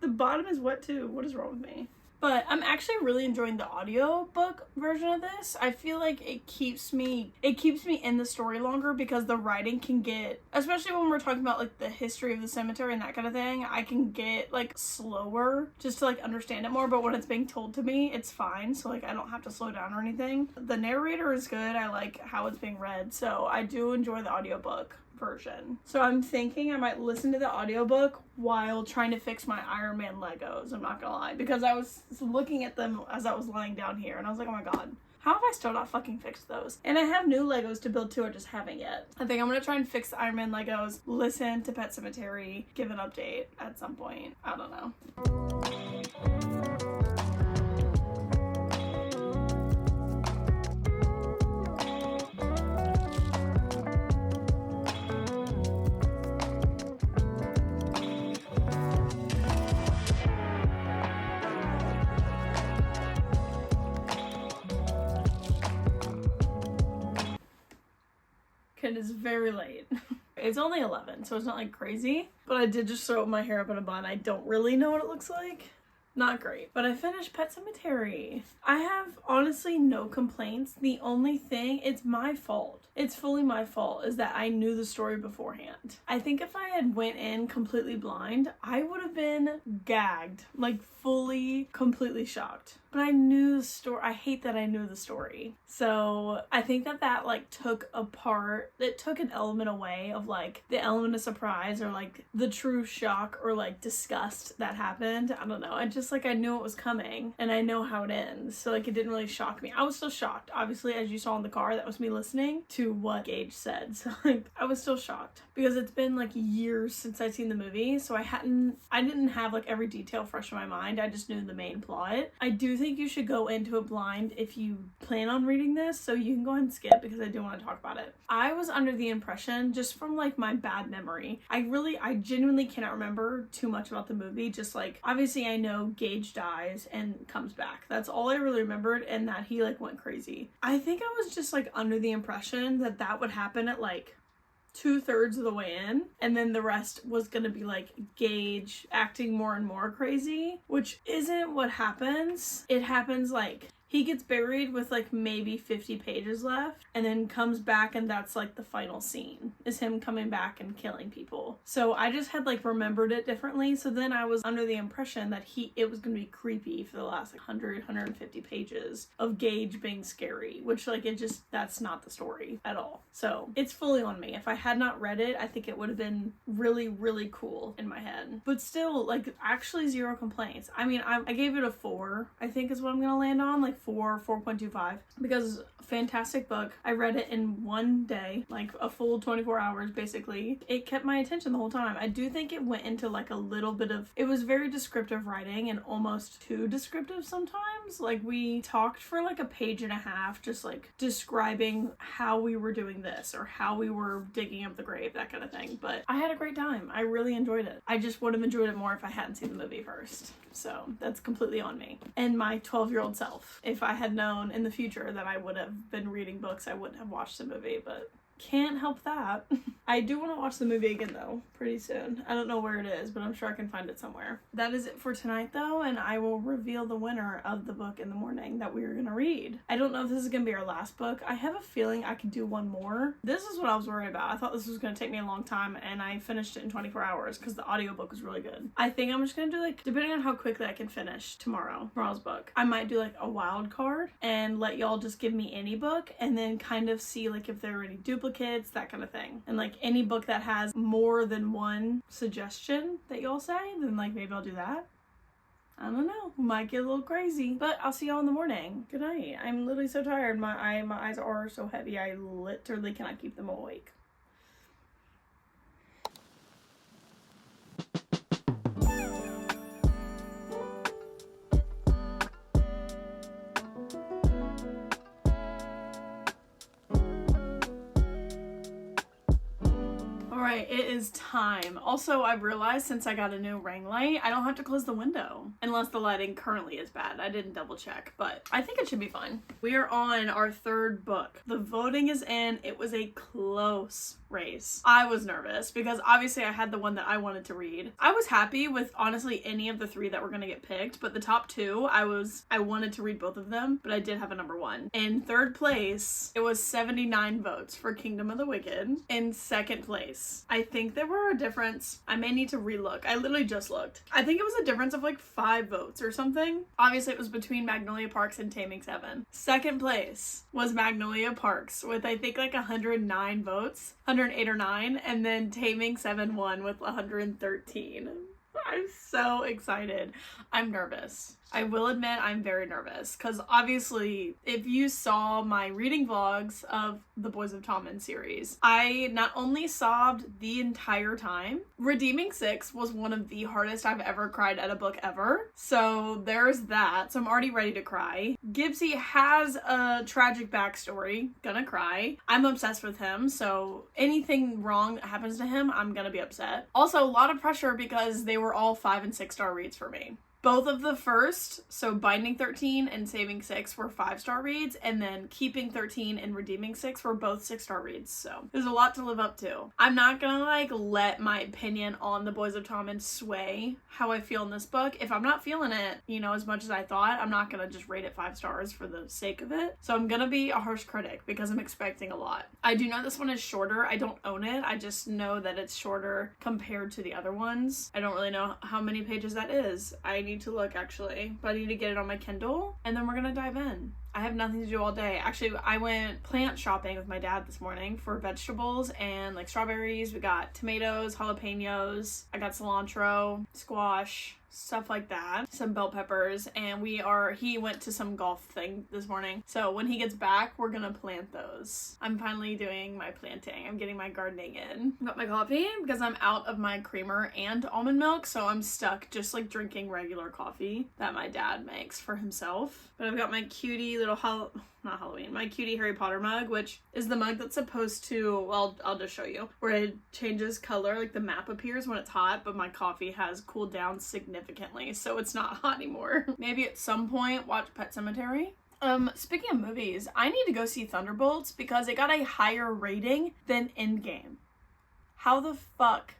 the bottom is wet too. What is wrong with me? But I'm actually really enjoying the audiobook version of this. I feel like it keeps me in the story longer because the writing can get, especially when we're talking about like the history of the cemetery and that kind of thing, I can get like slower just to like understand it more, but when it's being told to me, it's fine. So like I don't have to slow down or anything. The narrator is good. I like how it's being read. So I do enjoy the audiobook version. So I'm thinking I might listen to the audiobook while trying to fix my Iron Man Legos, I'm not gonna lie, because I was looking at them as I was lying down here and I was like, oh my god, how have I still not fucking fixed those? And I have new Legos to build too, I just haven't yet. I think I'm gonna try and fix the Iron Man Legos, listen to Pet Sematary, give an update at some point. I don't know. It is very late. It's only 11, so it's not like crazy, but I did just throw my hair up in a bun. I don't really know what it looks like. Not great, but I finished Pet Sematary. I have honestly no complaints. The only thing, it's my fault. It's fully my fault, is that I knew the story beforehand. I think if I had went in completely blind, I would have been gagged, like fully, completely shocked. But I knew the story. I hate that I knew the story. So I think that like took an element away of like the element of surprise or like the true shock or like disgust that happened. I don't know. just like I knew it was coming and I know how it ends. So like it didn't really shock me. I was still shocked. Obviously, as you saw in the car, that was me listening to what Gage said. So like I was still shocked because it's been like years since I'd seen the movie. So I didn't have like every detail fresh in my mind. I just knew the main plot. I do think you should go into it blind if you plan on reading this. So you can go ahead and skip because I do want to talk about it. I was under the impression, just from like my bad memory, I genuinely cannot remember too much about the movie. Just like, obviously I know Gage dies and comes back. That's all I really remembered, and that he like went crazy. I think I was just like under the impression that that would happen at like 2/3 of the way in, and then the rest was gonna be like Gage acting more and more crazy, which isn't what happens. It happens like he gets buried with like maybe 50 pages left and then comes back, and that's like the final scene is him coming back and killing people. So I just had like remembered it differently. So then I was under the impression that it was gonna be creepy for the last like 150 pages of Gage being scary, which like that's not the story at all. So it's fully on me. If I had not read it, I think it would have been really, really cool in my head. But still, like, actually 0 complaints. I mean, I gave it a 4, I think is what I'm gonna land on, like 4.25, because fantastic book. I read it in one day, like a full 24 hours basically. It kept my attention the whole time. I do think it went into like a little bit of, it was very descriptive writing and almost too descriptive sometimes. Like we talked for like a page and a half just like describing how we were doing this or how we were digging up the grave, that kind of thing. But I had a great time. I really enjoyed it. I just would have enjoyed it more if I hadn't seen the movie first. So that's completely on me and my 12-year-old self. If I had known in the future that I would have been reading books, I wouldn't have watched the movie, but can't help that. I do want to watch the movie again though, pretty soon. I don't know where it is, but I'm sure I can find it somewhere. That is it for tonight though, and I will reveal the winner of the book in the morning that we are going to read. I don't know if this is going to be our last book. I have a feeling I could do one more. This is what I was worried about. I thought this was going to take me a long time, and I finished it in 24 hours because the audiobook was really good. I think I'm just going to do like, depending on how quickly I can finish tomorrow's book, I might do like a wild card and let y'all just give me any book and then kind of see like if there are any duplicates, that kind of thing. And like any book that has more than one suggestion that y'all say, then like maybe I'll do that. I don't know, might get a little crazy, but I'll see y'all in the morning. Good night. I'm literally so tired. My eyes are so heavy, I literally cannot keep them awake. Alright, it is time. Also, I've realized since I got a new ring light, I don't have to close the window. Unless the lighting currently is bad. I didn't double check, but I think it should be fine. We are on our 3rd book. The voting is in. It was a close race. I was nervous because obviously I had the one that I wanted to read. I was happy with honestly any of the 3 that were going to get picked, but the top 2, I wanted to read both of them, but I did have a number 1. In 3rd place, it was 79 votes for Kingdom of the Wicked. In 2nd place, I think there were a difference. I may need to relook. I literally just looked. I think it was a difference of like 5 votes or something. Obviously, it was between Magnolia Parks and Taming Seven. 2nd place was Magnolia Parks with I think like 109 votes, 108 or 9, and then Taming Seven won with 113. I'm so excited. I'm nervous. I will admit I'm very nervous because obviously if you saw my reading vlogs of the Boys of Tommen series, I not only sobbed the entire time, Redeeming 6 was one of the hardest I've ever cried at a book ever. So there's that. So I'm already ready to cry. Gibbsy has a tragic backstory. Gonna cry. I'm obsessed with him. So anything wrong that happens to him, I'm gonna be upset. Also a lot of pressure because they were all 5 and 6 star reads for me. Both of the first, so Binding 13 and Saving 6 were 5-star reads, and then Keeping 13 and Redeeming 6 were both 6-star reads, so there's a lot to live up to. I'm not gonna like let my opinion on the Boys of Tommen sway how I feel in this book. If I'm not feeling it, you know, as much as I thought, I'm not gonna just rate it 5 stars for the sake of it. So I'm gonna be a harsh critic because I'm expecting a lot. I do know this one is shorter. I don't own it. I just know that it's shorter compared to the other ones. I don't really know how many pages that is. I need to look actually, but I need to get it on my Kindle and then we're gonna dive in. I have nothing to do all day. Actually, I went plant shopping with my dad this morning for vegetables and like strawberries. We got tomatoes, jalapenos. I got cilantro, squash, stuff like that, some bell peppers, and he went to some golf thing this morning, so when he gets back we're gonna plant those. I'm finally doing my planting. I'm getting my gardening in. Got my coffee because I'm out of my creamer and almond milk, so I'm stuck just like drinking regular coffee that my dad makes for himself. But I've got my cutie little not Halloween, my cutie Harry Potter mug, which is the mug that's supposed to, well, I'll just show you, where it changes color, like the map appears when it's hot, but my coffee has cooled down significantly, so it's not hot anymore. Maybe at some point watch Pet Sematary. Speaking of movies, I need to go see Thunderbolts because it got a higher rating than Endgame. How the fuck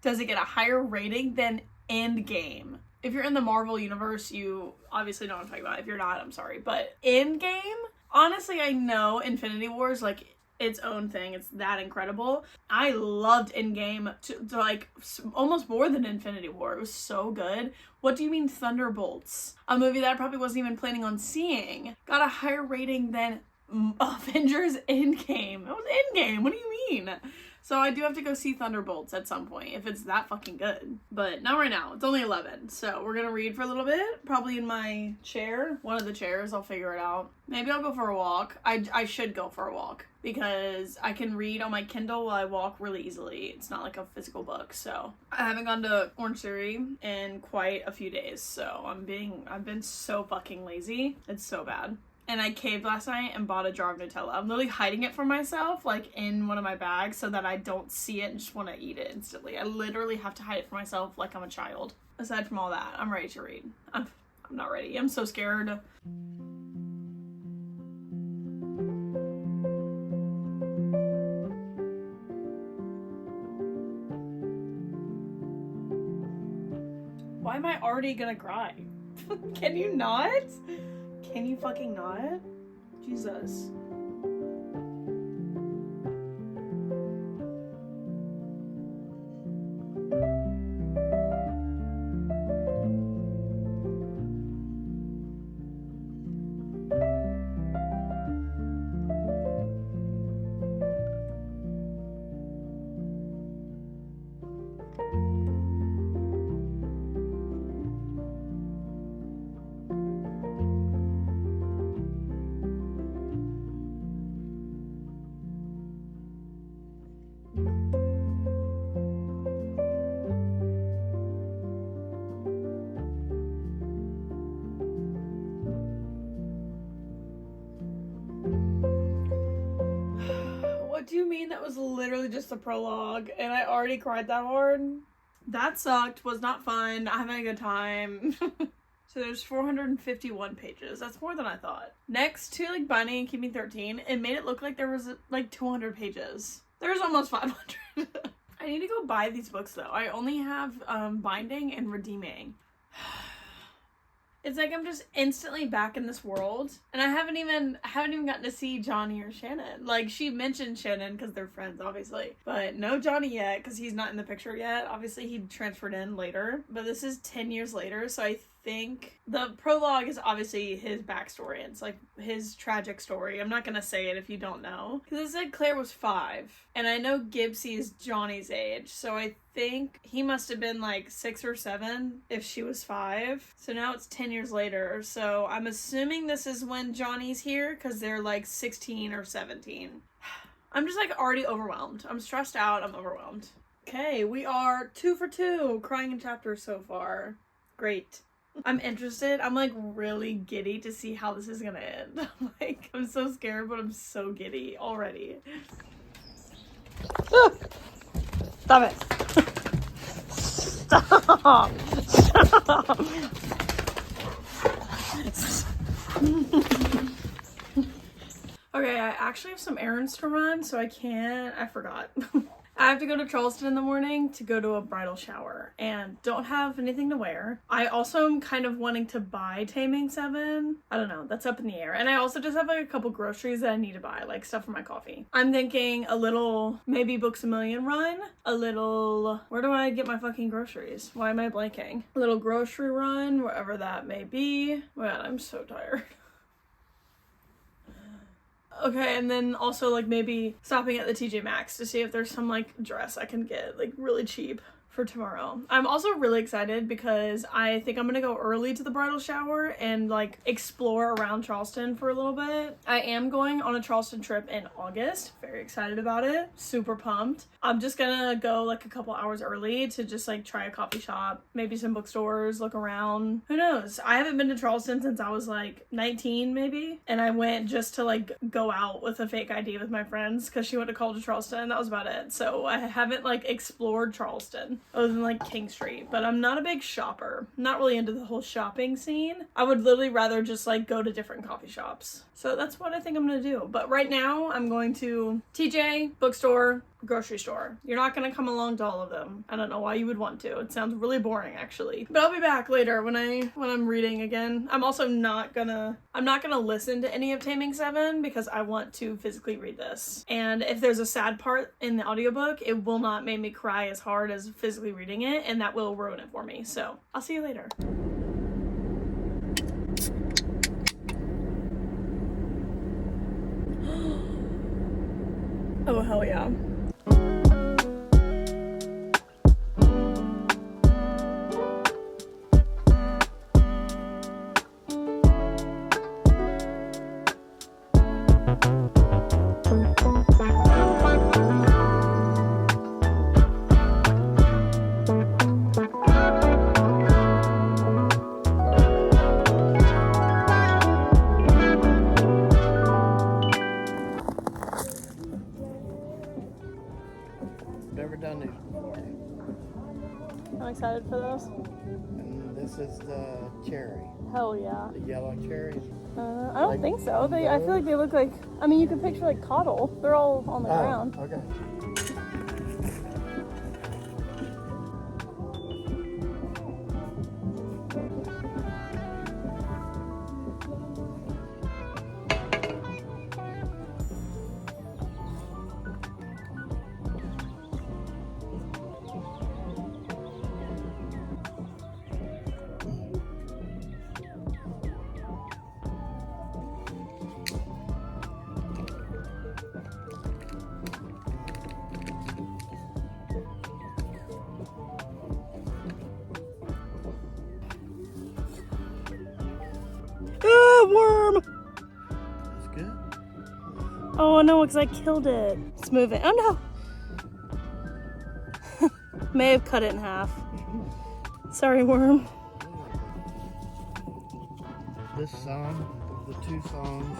does it get a higher rating than Endgame? If you're in the Marvel universe, you obviously know what I'm talking about. If you're not, I'm sorry. But Endgame, honestly, I know Infinity War is like its own thing. It's that incredible. I loved Endgame to like almost more than Infinity War. It was so good. What do you mean Thunderbolts? A movie that I probably wasn't even planning on seeing got a higher rating than Avengers Endgame. It was Endgame. What do you mean? So I do have to go see Thunderbolts at some point if it's that fucking good. But not right now. It's only 11. So we're gonna read for a little bit. Probably in my chair. One of the chairs. I'll figure it out. Maybe I'll go for a walk. I should go for a walk because I can read on my Kindle while I walk really easily. It's not like a physical book. So I haven't gone to Orange Theory in quite a few days. So I've been so fucking lazy. It's so bad. And I caved last night and bought a jar of Nutella. I'm literally hiding it from myself, like in one of my bags, so that I don't see it and just want to eat it instantly. I literally have to hide it from myself like I'm a child. Aside from all that, I'm ready to read. I'm not ready. I'm so scared. Why am I already gonna cry? Can you not? Can you fucking not? Jesus. What do you mean that was literally just a prologue and I already cried that hard? That sucked. Was not fun. Not having a good time. So there's 451 pages. That's more than I thought. Next to like Binding and Keeping 13, it made it look like there was like 200 pages. There's almost 500. I need to go buy these books though. I only have Binding and Redeeming. It's like I'm just instantly back in this world, and I haven't even gotten to see Johnny or Shannon. Like, she mentioned Shannon because they're friends, obviously, but no Johnny yet because he's not in the picture yet. Obviously, he transferred in later, but this is 10 years later, so I think the prologue is obviously his backstory. It's like his tragic story. I'm not gonna say it if you don't know, because it said Claire was 5, and I know Gibbsy is Johnny's age, so I think he must have been like 6 or 7 if she was 5. So now it's 10 years later, so I'm assuming this is when Johnny's here because they're like 16 or 17. I'm just like already overwhelmed. I'm stressed out. I'm overwhelmed. Okay, we are 2 for 2 crying in chapters so far. Great. I'm interested. I'm like really giddy to see how this is gonna end. I'm so scared, but I'm so giddy already. Stop it. Stop. Stop. Okay, I actually have some errands to run, so I forgot. I have to go to Charleston in the morning to go to a bridal shower and don't have anything to wear. I also am kind of wanting to buy Taming Seven. I don't know, that's up in the air. And I also just have like a couple groceries that I need to buy, like stuff for my coffee. I'm thinking a little, maybe Books A Million run, a little, where do I get my fucking groceries? Why am I blanking? A little grocery run, wherever that may be. God, I'm so tired. Okay, and then also like maybe stopping at the TJ Maxx to see if there's some like dress I can get like really cheap for tomorrow. I'm also really excited because I think I'm gonna go early to the bridal shower and like explore around Charleston for a little bit. I am going on a Charleston trip in August. Very excited about it. Super pumped. I'm just gonna go like a couple hours early to just like try a coffee shop, maybe some bookstores, look around. Who knows? I haven't been to Charleston since I was like 19 maybe. And I went just to like go out with a fake ID with my friends because she went to college in Charleston. That was about it. So I haven't like explored Charleston other than like King Street, but I'm not a big shopper. I'm not really into the whole shopping scene. I would literally rather just like go to different coffee shops. So that's what I think I'm gonna do. But right now I'm going to TJ, bookstore, grocery store. You're not gonna come along to all of them. I don't know why you would want to. It sounds really boring actually. But I'll be back later when I'm reading again. I'm also not gonna listen to any of Taming Seven because I want to physically read this. And if there's a sad part in the audiobook, it will not make me cry as hard as physically reading it, and that will ruin it for me. So I'll see you later. Oh hell yeah. Never done these before. I'm excited for this. And this is the cherry. Hell yeah. The yellow cherries. I don't think so. I feel like they look like, I mean, you can picture like coddle. They're all on the ground. Okay. Ah, worm! That's good. Oh no, because I killed it. It's moving. Oh no! May have cut it in half. Sorry, worm. This song, the two songs,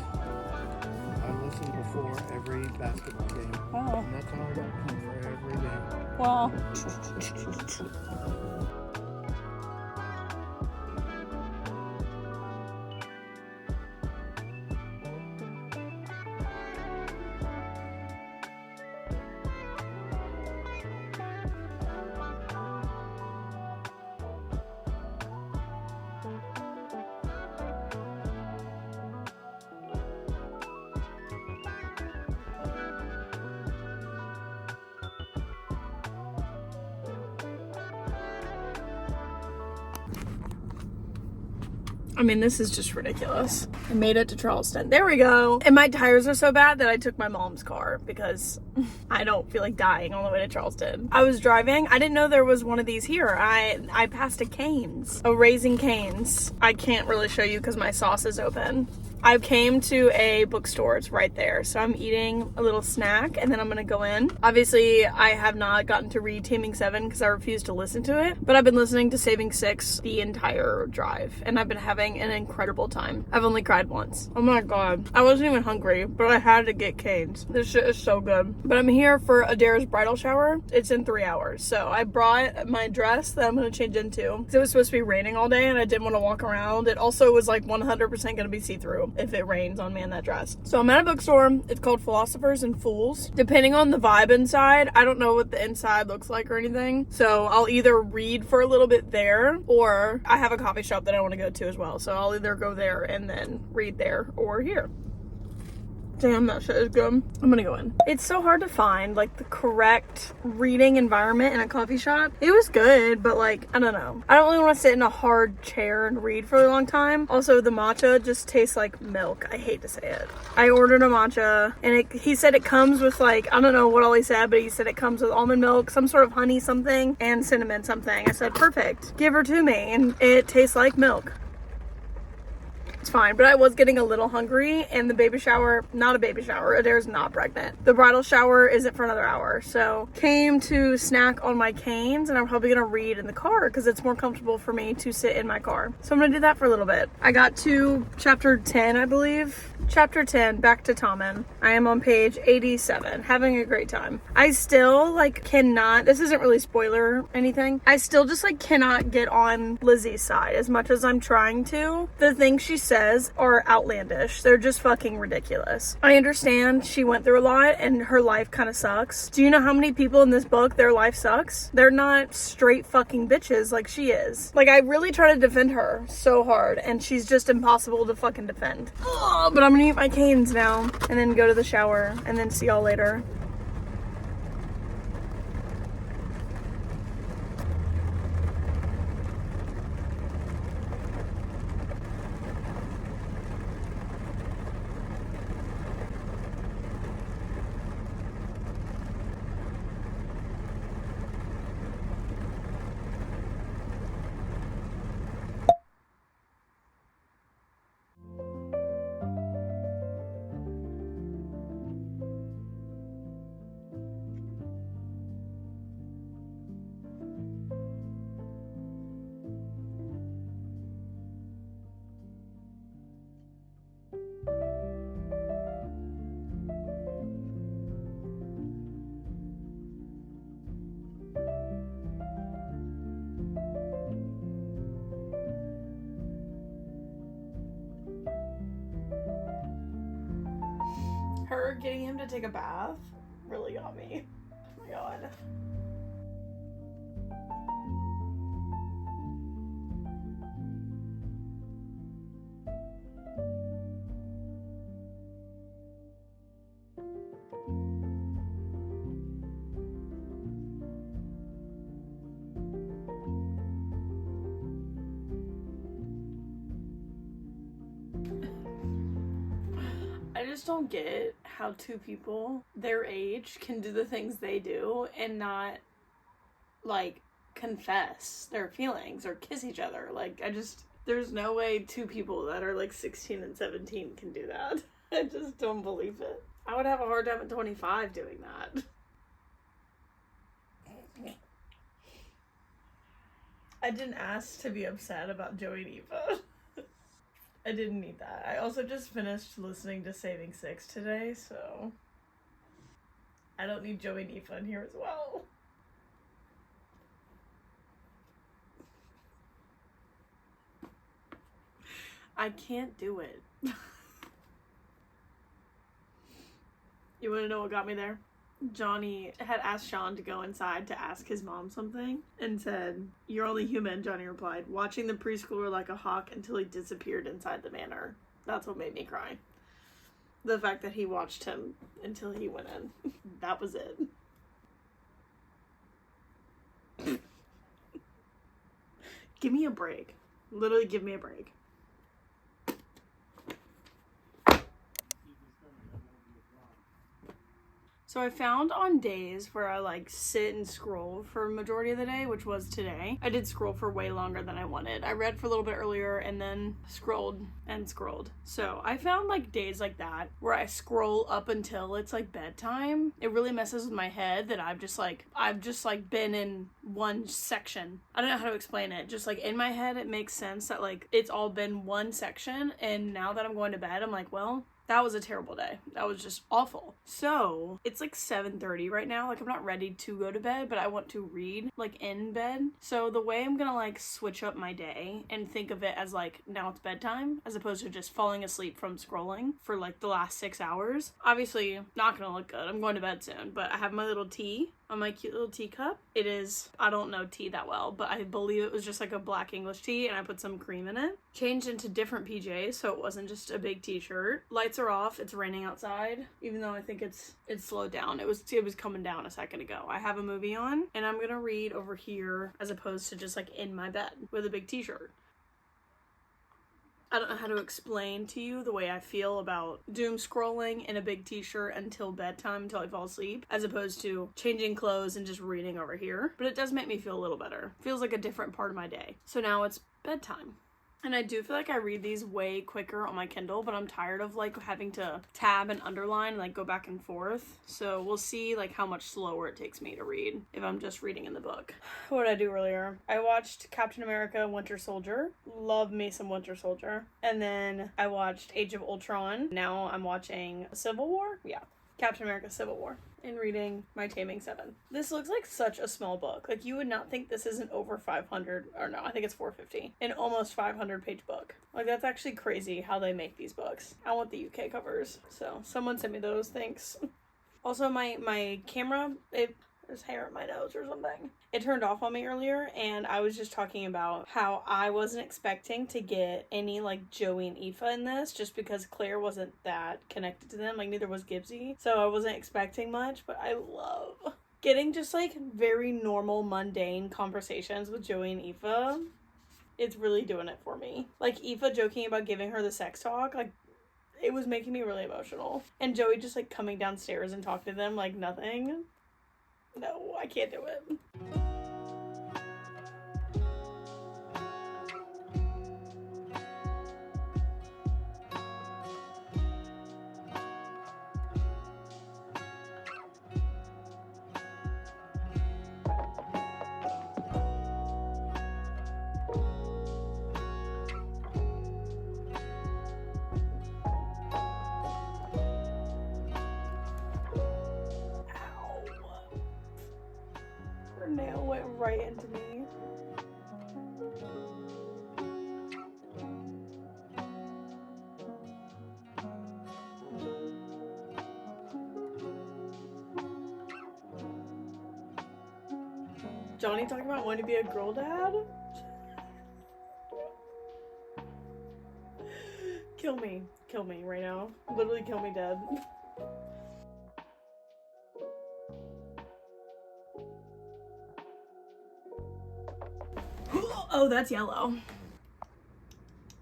I listen before every basketball game. Wow. And that's all I got for every game. Wow. I mean, this is just ridiculous. I made it to Charleston. There we go. And my tires are so bad that I took my mom's car because I don't feel like dying on the way to Charleston. I was driving. I didn't know there was one of these here. I passed a Cane's, a Raising Cane's. I can't really show you because my sauce is open. I came to a bookstore, it's right there. So I'm eating a little snack and then I'm gonna go in. Obviously, I have not gotten to read Taming Seven because I refuse to listen to it, but I've been listening to Saving Six the entire drive and I've been having an incredible time. I've only cried once. Oh my God. I wasn't even hungry, but I had to get Cane's. This shit is so good. But I'm here for Adair's bridal shower. It's in 3 hours. So I brought my dress that I'm gonna change into because it was supposed to be raining all day and I didn't want to walk around. It also was like 100% gonna be see-through if it rains on me in that dress. So I'm at a bookstore. It's called Philosophers and Fools. Depending on the vibe inside, I don't know what the inside looks like or anything. So I'll either read for a little bit there or I have a coffee shop that I want to go to as well. So I'll either go there and then read there or here. Damn, that shit is good. I'm gonna go in. It's so hard to find like the correct reading environment in a coffee shop. It was good, but like, I don't know. I don't really want to sit in a hard chair and read for a long time. Also, the matcha just tastes like milk. I hate to say it. I ordered a matcha and he said it comes with like, I don't know what all he said, but he said it comes with almond milk, some sort of honey something, and cinnamon something. I said, perfect. Give her to me. And it tastes like milk. It's fine, but I was getting a little hungry, and the baby shower, not a baby shower, Adair's not pregnant. The bridal shower isn't for another hour, so came to snack on my canes, and I'm probably gonna read in the car because it's more comfortable for me to sit in my car. So I'm gonna do that for a little bit. I got to chapter 10, I believe. Chapter 10, back to Tommen. I am on page 87, having a great time. I still like cannot, this isn't really spoiler anything, I still just like cannot get on Lizzie's side as much as I'm trying to. The things she says are outlandish. They're just fucking ridiculous. I understand she went through a lot and her life kind of sucks. Do you know how many people in this book, their life sucks? They're not straight fucking bitches like she is. Like, I really try to defend her so hard and she's just impossible to fucking defend. Ugh, but I'm gonna eat my canes now and then go to the shower and then see y'all later. Her getting him to take a bath really got me. Oh my god. I just don't get how two people their age can do the things they do and not, like, confess their feelings or kiss each other. Like, there's no way two people that are, like, 16 and 17 can do that. I just don't believe it. I would have a hard time at 25 doing that. I didn't ask to be upset about Joey and Eva. I didn't need that. I also just finished listening to Saving Six today, so I don't need Joey and Eva in here as well. I can't do it. You want to know what got me there? Johnny had asked Sean to go inside to ask his mom something and said, "You're only human," Johnny replied, watching the preschooler like a hawk until he disappeared inside the manor. That's what made me cry. The fact that he watched him until he went in. That was it. Give me a break. Literally give me a break. So I found on days where I like sit and scroll for a majority of the day, which was today. I did scroll for way longer than I wanted. I read for a little bit earlier and then scrolled and scrolled. So I found like days like that where I scroll up until it's like bedtime. It really messes with my head that I've just like been in one section. I don't know how to explain it. Just like in my head, it makes sense that like it's all been one section. And now that I'm going to bed, I'm like, well, that was a terrible day. That was just awful. So it's like 7:30 right now. Like I'm not ready to go to bed, but I want to read like in bed. So the way I'm gonna like switch up my day and think of it as like now it's bedtime as opposed to just falling asleep from scrolling for like the last 6 hours. Obviously not gonna look good. I'm going to bed soon, but I have my little tea on my cute little teacup. It is, I don't know tea that well, but I believe it was just like a black English tea, and I put some cream in it. Changed into different PJs, so it wasn't just a big t-shirt. Lights are off. It's raining outside, even though I think it's slowed down. It was coming down a second ago. I have a movie on, and I'm gonna read over here as opposed to just like in my bed with a big t-shirt. I don't know how to explain to you the way I feel about doom scrolling in a big t-shirt until bedtime, until I fall asleep, as opposed to changing clothes and just reading over here. But it does make me feel a little better. Feels like a different part of my day. So now it's bedtime. And I do feel like I read these way quicker on my Kindle, but I'm tired of like having to tab and underline and like go back and forth. So we'll see like how much slower it takes me to read if I'm just reading in the book. What did I do earlier? I watched Captain America Winter Soldier. Love me some Winter Soldier. And then I watched Age of Ultron. Now I'm watching Civil War. Yeah. Captain America Civil War, and reading my Taming Seven. This looks like such a small book. Like, you would not think this is an over 500, or no, I think it's 450, an almost 500 page book. Like, that's actually crazy how they make these books. I want the UK covers, so someone sent me those, thanks. Also, my camera, there's hair in my nose or something. It turned off on me earlier, and I was just talking about how I wasn't expecting to get any like Joey and Aoife in this, just because Claire wasn't that connected to them, like neither was Gibbsy, so I wasn't expecting much. But I love getting just like very normal, mundane conversations with Joey and Aoife. It's really doing it for me. Like Aoife joking about giving her the sex talk, like it was making me really emotional, and Joey just like coming downstairs and talking to them like nothing. No, I can't do it. Her nail went right into me. Johnny talking about wanting to be a girl dad? Kill me right now. Literally kill me dead. Oh, that's yellow.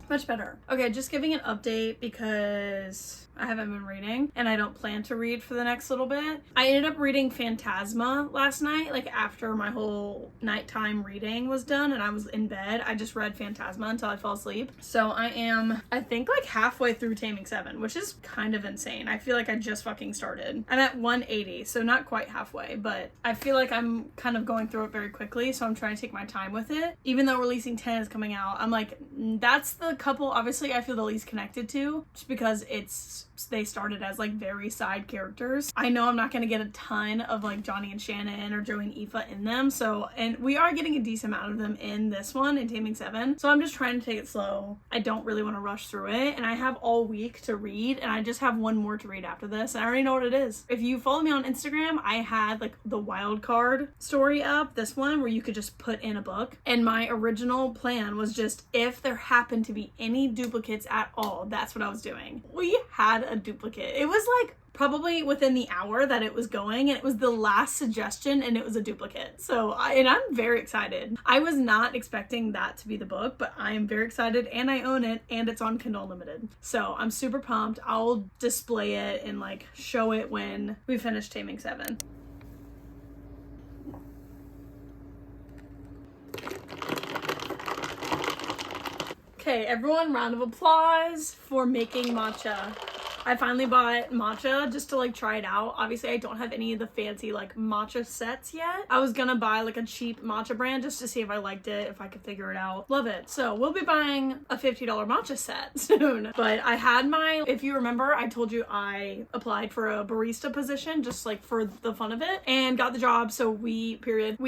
Much better. Okay, just giving an update because I haven't been reading and I don't plan to read for the next little bit. I ended up reading Phantasma last night, like after my whole nighttime reading was done and I was in bed. I just read Phantasma until I fell asleep. So I am, I think, like halfway through Taming Seven, which is kind of insane. I feel like I just fucking started. I'm at 180, so not quite halfway, but I feel like I'm kind of going through it very quickly, so I'm trying to take my time with it. Even though Releasing 10 is coming out, I'm like, that's the couple obviously I feel the least connected to, just because they started as like very side characters. I know I'm not going to get a ton of like Johnny and Shannon or Joey and Aoife in them, so, and we are getting a decent amount of them in this one, in Taming Seven, so I'm just trying to take it slow. I don't really want to rush through it, and I have all week to read, and I just have one more to read after this, and I already know what it is. If you follow me on Instagram, I had like the wild card story up, this one where you could just put in a book, and my original plan was just if there happened to be any duplicates at all, that's what I was doing. We had a duplicate. It was like probably within the hour that it was going, and it was the last suggestion and it was a duplicate. So I'm very excited. I was not expecting that to be the book, but I am very excited, and I own it, and it's on Kindle Unlimited. So I'm super pumped. I'll display it and like show it when we finish Taming Seven. Okay, everyone, round of applause for making matcha. I finally bought matcha just to like try it out. Obviously, I don't have any of the fancy like matcha sets yet. I was gonna buy like a cheap matcha brand just to see if I liked it, if I could figure it out. Love it. So we'll be buying a $50 matcha set soon. But I had my, if you remember, I told you I applied for a barista position just like for the fun of it and got the job. So we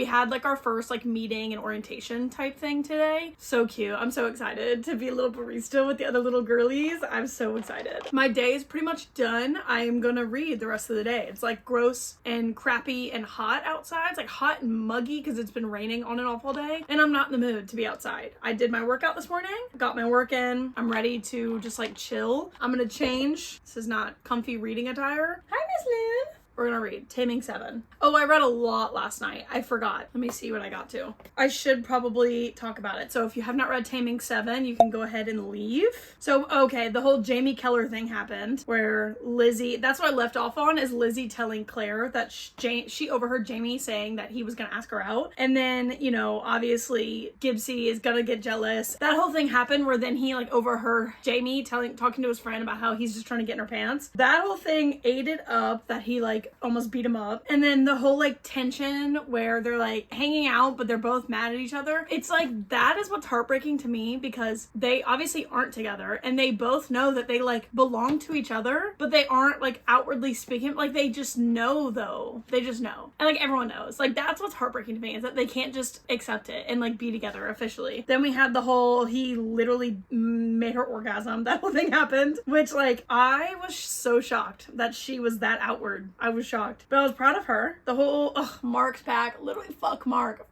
had like our first like meeting and orientation type thing today. So cute. I'm so excited to be a little barista with the other little girlies. I'm so excited. My days is pretty much done. I am gonna read the rest of the day. It's like gross and crappy and hot outside. It's like hot and muggy because it's been raining on and off all day, and I'm not in the mood to be outside. I did my workout this morning, got my work in. I'm ready to just like chill. I'm gonna change. This is not comfy reading attire. Hi, Miss Lynn. We're gonna read Taming Seven. Oh, I read a lot last night. I forgot. Let me see what I got to. I should probably talk about it. So if you have not read Taming Seven, you can go ahead and leave. So, okay, the whole Jamie Keller thing happened where Lizzie, that's what I left off on, is Lizzie telling Claire that she overheard Jamie saying that he was gonna ask her out. And then, you know, obviously Gibbsy is gonna get jealous. That whole thing happened where then he like overheard Jamie talking to his friend about how he's just trying to get in her pants. That whole thing ate it up that he like almost beat him up. And then the whole like tension where they're like hanging out but they're both mad at each other. It's like that is what's heartbreaking to me because they obviously aren't together and they both know that they like belong to each other, but they aren't like outwardly speaking. Like they just know though. They just know. And like everyone knows. Like that's what's heartbreaking to me is that they can't just accept it and like be together officially. Then we had the whole he literally made her orgasm. That whole thing happened, which like I was so shocked that she was that outward. I was shocked, but I was proud of her. The whole Mark's back, literally fuck Mark.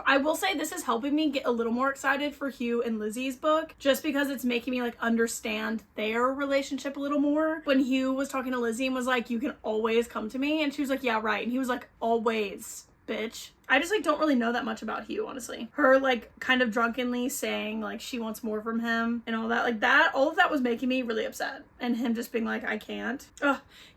I will say this is helping me get a little more excited for Hugh and Lizzie's book just because it's making me like understand their relationship a little more. When Hugh was talking to Lizzie and was like, you can always come to me, and she was like, yeah, right, and he was like, always, bitch. I just like don't really know that much about Hugh, honestly. Her like kind of drunkenly saying like she wants more from him and all that, like that, all of that was making me really upset. And him just being like, I can't.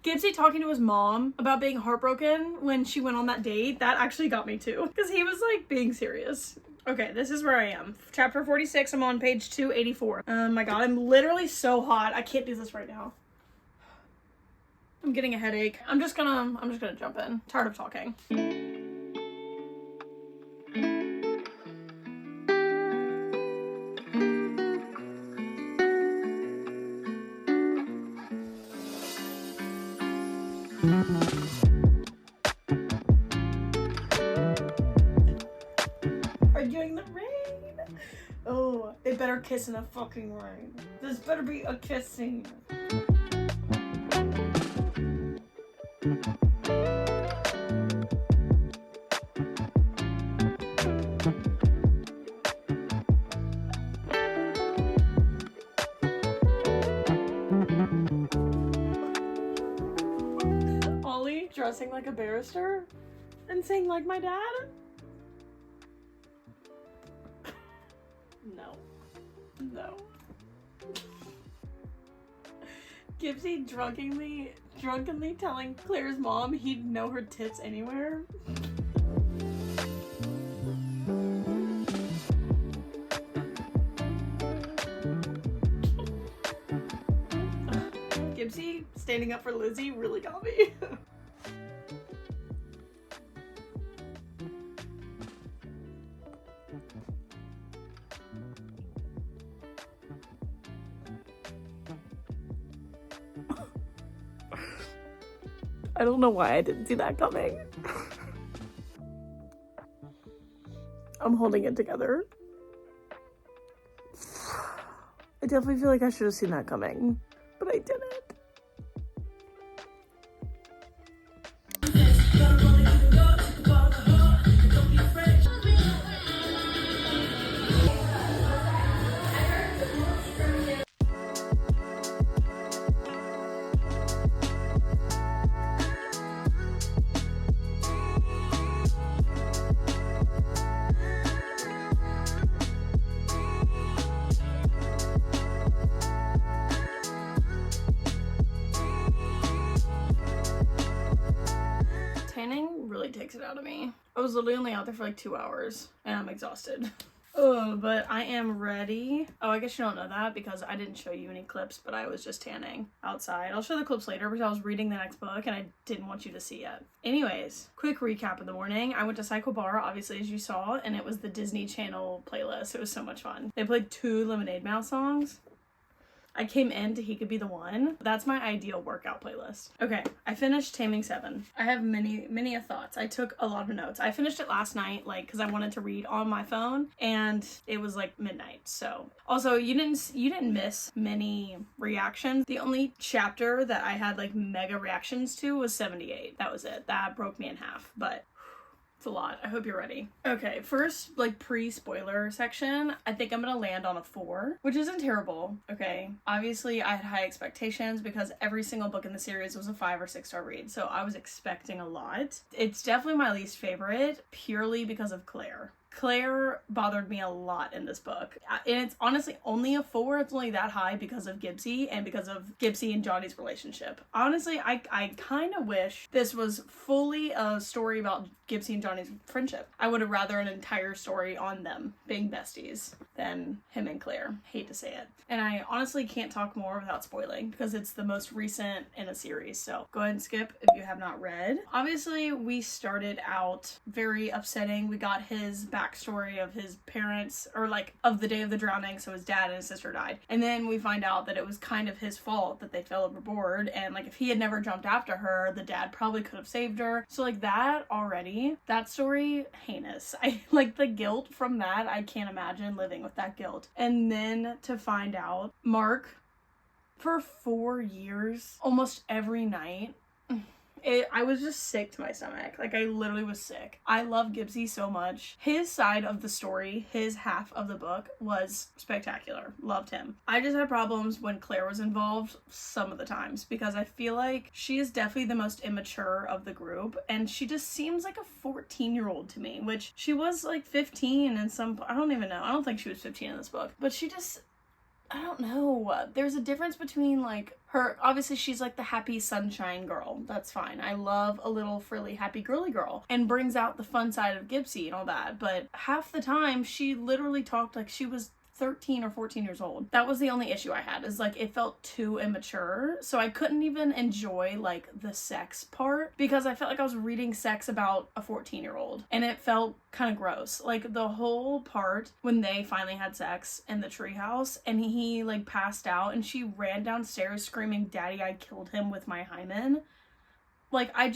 Gibbsy talking to his mom about being heartbroken when she went on that date, that actually got me too. Because he was like being serious. Okay, this is where I am. Chapter 46, I'm on page 284. Oh my god, I'm literally so hot. I can't do this right now. I'm getting a headache. I'm just gonna jump in. Tired of talking. Arguing the rain. Oh, they better kiss in the fucking rain. This better be a kiss scene. Ollie dressing like a barrister and saying like my dad. No. Gibbsy drunkenly telling Claire's mom he'd know her tits anywhere. Gibbsy standing up for Lizzie really got me. I don't know why I didn't see that coming. I'm holding it together. I definitely feel like I should have seen that coming, but I didn't. Tanning really takes it out of me. I was literally only out there for like 2 hours and I'm exhausted. Oh, but I am ready. Oh, I guess you don't know that because I didn't show you any clips, but I was just tanning outside. I'll show the clips later because I was reading the next book and I didn't want you to see it. Anyways, quick recap of the morning. I went to Psycho Bar, obviously, as you saw, and it was the Disney Channel playlist. It was so much fun. They played 2 Lemonade Mouth songs. I came into He Could Be the One. That's my ideal workout playlist. Okay, I finished Taming Seven. I have many thoughts. I took a lot of notes. I finished it last night, like, because I wanted to read on my phone, and it was like midnight. So also, you didn't miss many reactions. The only chapter that I had like mega reactions to was 78. That was it. That broke me in half, but it's a lot. I hope you're ready. Okay, first, like, pre-spoiler section, I think I'm gonna land on a 4, which isn't terrible, okay? Obviously, I had high expectations because every single book in the series was a 5 or 6 star read, so I was expecting a lot. It's definitely my least favorite, purely because of Claire. Claire bothered me a lot in this book. And it's honestly only a 4. It's only that high because of Gibbsy and because of Gibbsy and Johnny's relationship. Honestly, I kind of wish this was fully a story about Gibbsy and Johnny's friendship. I would have rather an entire story on them being besties than him and Claire. Hate to say it. And I honestly can't talk more without spoiling because it's the most recent in a series. So go ahead and skip if you have not read. Obviously, we started out very upsetting. We got his backstory of his parents, or like of the day of the drowning. So his dad and his sister died. And then we find out that it was kind of his fault that they fell overboard. And like if he had never jumped after her, the dad probably could have saved her. So like that already, that story, heinous. I like the guilt from that. I can't imagine living with that guilt. And then to find out Mark, for 4 years, almost every night, I was just sick to my stomach. Like, I literally was sick. I love Gibbsy so much. His side of the story, his half of the book, was spectacular. Loved him. I just had problems when Claire was involved some of the times because I feel like she is definitely the most immature of the group, and she just seems like a 14-year-old to me, which she was like 15 in some... I don't even know. I don't think she was 15 in this book, but she just... I don't know. There's a difference between like her, obviously she's like the happy sunshine girl. That's fine. I love a little frilly happy girly girl and brings out the fun side of Gibbsy and all that. But half the time she literally talked like she was 13 or 14 years old. That was the only issue I had, is like it felt too immature. So I couldn't even enjoy like the sex part because I felt like I was reading sex about a 14-year-old and it felt kind of gross. Like the whole part when they finally had sex in the treehouse and he like passed out and she ran downstairs screaming, "Daddy, I killed him with my hymen." Like, I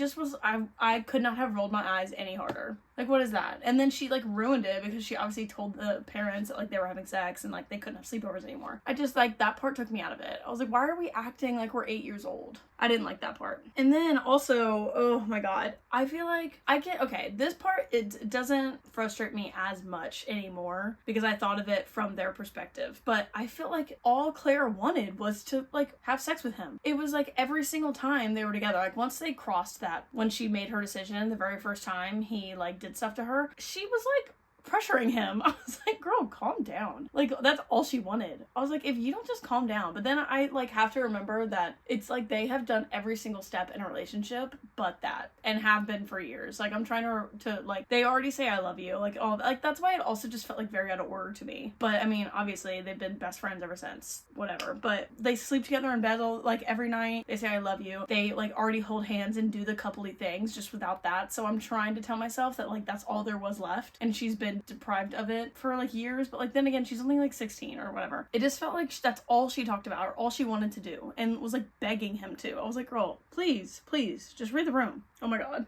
could not have rolled my eyes any harder. Like, what is that? And then she, like, ruined it because she obviously told the parents that, like, they were having sex and, like, they couldn't have sleepovers anymore. I just, like, that part took me out of it. I was like, why are we acting like we're 8 years old? I didn't like that part. And then also, oh my god, I feel like okay, this part, it doesn't frustrate me as much anymore because I thought of it from their perspective. But I feel like all Claire wanted was to, like, have sex with him. It was, like, every single time they were together. Like, once they crossed that, when she made her decision the very first time he, like, did stuff to her, she was like pressuring him. I was like, girl, calm down. Like, that's all she wanted. I was like, if you don't just calm down. But then I like have to remember that it's like they have done every single step in a relationship but that, and have been for years. Like, I'm trying to like, they already say I love you, like, all like, that's why it also just felt like very out of order to me. But I mean, obviously they've been best friends ever since, whatever. But they sleep together in bed like every night. They say I love you. They like already hold hands and do the coupley things just without that. So I'm trying to tell myself that like that's all there was left, and she's been deprived of it for like years. But like then again, she's only like 16 or whatever. It just felt like that's all she talked about or all she wanted to do, and was like begging him to. I was like, girl, please just read the room. Oh my god,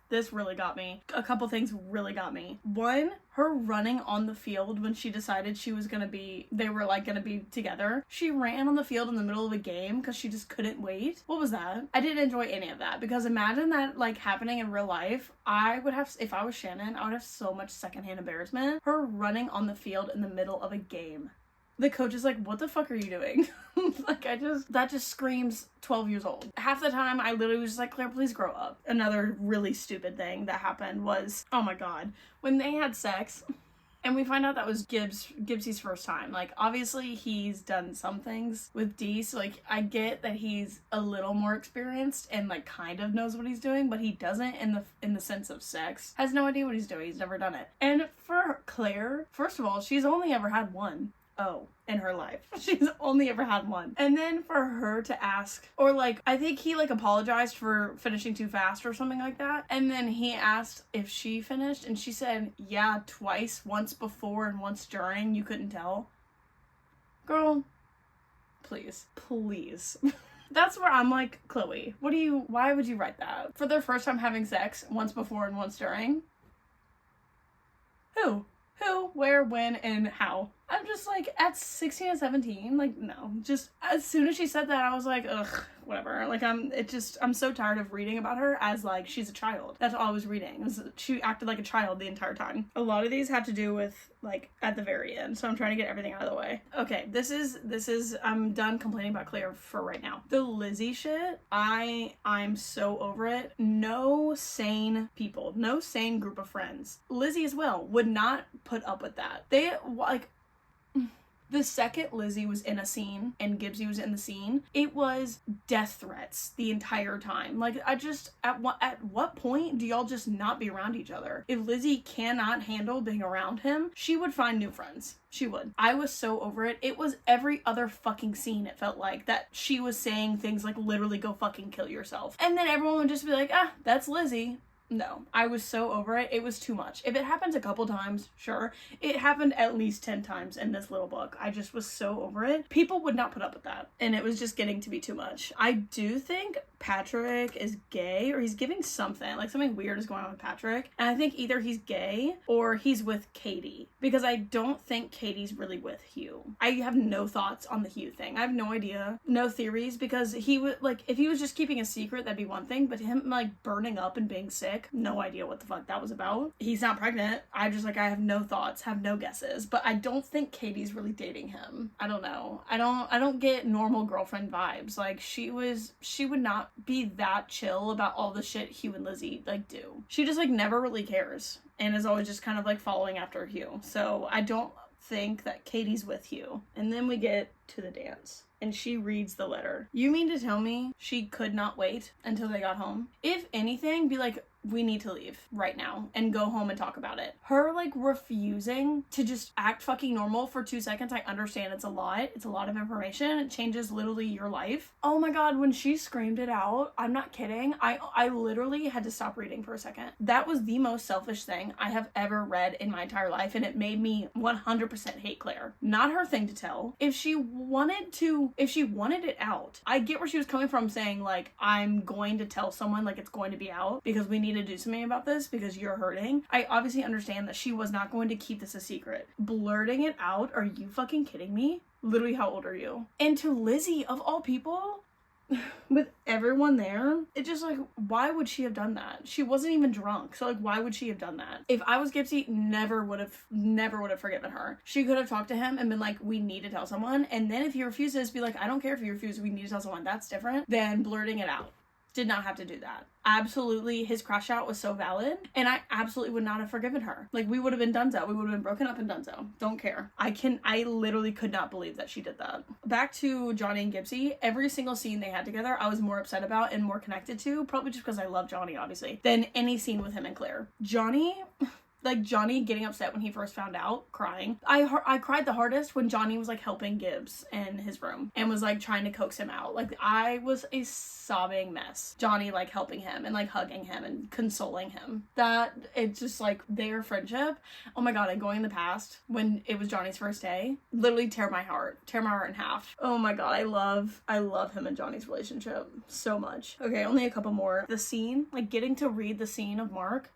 this really got me. A couple things really got me. One, her running on the field when she decided they were like gonna be together. She ran on the field in the middle of a game because she just couldn't wait. What was that? I didn't enjoy any of that, because imagine that like happening in real life. I would have, if I was Shannon, I would have so much secondhand embarrassment. Her running on the field in the middle of a game. The coach is like, what the fuck are you doing? Like, that just screams 12 years old. Half the time, I literally was just like, Claire, please grow up. Another really stupid thing that happened was, oh my god, when they had sex, and we find out that was Gibbsy's first time. Like, obviously, he's done some things with Dee, so, like, I get that he's a little more experienced and, like, kind of knows what he's doing, but he doesn't in the sense of sex. Has no idea what he's doing. He's never done it. And for Claire, first of all, she's only ever had one. In her life. She's only ever had one. And then for her to ask, or like, I think he like apologized for finishing too fast or something like that. And then he asked if she finished, and she said, yeah, twice, once before and once during, you couldn't tell. Girl, Please. Please. That's where I'm like, Chloe, why would you write that? For their first time having sex, once before and once during? Who, where, when, and how? I'm just like, at 16 and 17, like, no. Just as soon as she said that, I was like, ugh, whatever. Like, I'm so tired of reading about her as like she's a child. That's all I was reading. She acted like a child the entire time. A lot of these have to do with like at the very end, so I'm trying to get everything out of the way. Okay, this is I'm done complaining about Claire for right now. The Lizzie shit, I'm so over it. No sane people, no sane group of friends, Lizzie as well, would not put up with that. They like, the second Lizzie was in a scene and Gibbsy was in the scene, it was death threats the entire time. Like, at what point do y'all just not be around each other? If Lizzie cannot handle being around him, she would find new friends. She would. I was so over it. It was every other fucking scene, it felt like, that she was saying things like, literally go fucking kill yourself. And then everyone would just be like, ah, that's Lizzie. No, I was so over it. It was too much. If it happens a couple times, sure. It happened at least 10 times in this little book. I just was so over it. People would not put up with that. And it was just getting to be too much. I do think Patrick is gay, or he's giving something. Like, something weird is going on with Patrick. And I think either he's gay or he's with Katie. Because I don't think Katie's really with Hugh. I have no thoughts on the Hugh thing. I have no idea. No theories. Because he would, like, if he was just keeping a secret, that'd be one thing. But him, like, burning up and being sick, no idea what the fuck that was about. He's not pregnant. I have no thoughts, have no guesses, but I don't think Katie's really dating him. I don't know. I don't get normal girlfriend vibes. Like, she would not be that chill about all the shit Hugh and Lizzie like do. She just like never really cares and is always just kind of like following after Hugh. So I don't think that Katie's with Hugh. And then we get to the dance. And she reads the letter. You mean to tell me she could not wait until they got home? If anything, be like, we need to leave right now and go home and talk about it. Her like refusing to just act fucking normal for 2 seconds. I understand it's a lot. It's a lot of information. It changes literally your life. Oh my God, when she screamed it out, I'm not kidding. I literally had to stop reading for a second. That was the most selfish thing I have ever read in my entire life. And it made me 100% hate Claire. Not her thing to tell. If she wanted it out, I get where she was coming from, saying like, I'm going to tell someone, like it's going to be out because we need to do something about this because you're hurting. I obviously understand that she was not going to keep this a secret. Blurting it out, are you fucking kidding me? Literally, how old are you? And to Lizzie, of all people, with everyone there, it just like, why would she have done that? She wasn't even drunk, so like, why would she have done that? If I was Gibbsy, never would have forgiven her. She could have talked to him and been like, we need to tell someone, and then if he refuses, be like, I don't care if you refuse, we need to tell someone. That's different than blurting it out. Did not have to do that. Absolutely, his crash out was so valid, and I absolutely would not have forgiven her. Like, we would have been donezo. We would have been broken up and donezo. Don't care. I literally could not believe that she did that. Back to Johnny and Gibbsy, every single scene they had together, I was more upset about and more connected to, probably just because I love Johnny, obviously, than any scene with him and Claire. Johnny getting upset when he first found out, crying. I cried the hardest when Johnny was like helping Gibbs in his room and was like trying to coax him out. Like, I was a sobbing mess. Johnny like helping him and like hugging him and consoling him. That, it's just like their friendship. Oh my God, and going in the past when it was Johnny's first day, literally tear my heart in half. Oh my God, I love him and Johnny's relationship so much. Okay, only a couple more. The scene, like getting to read the scene of Mark,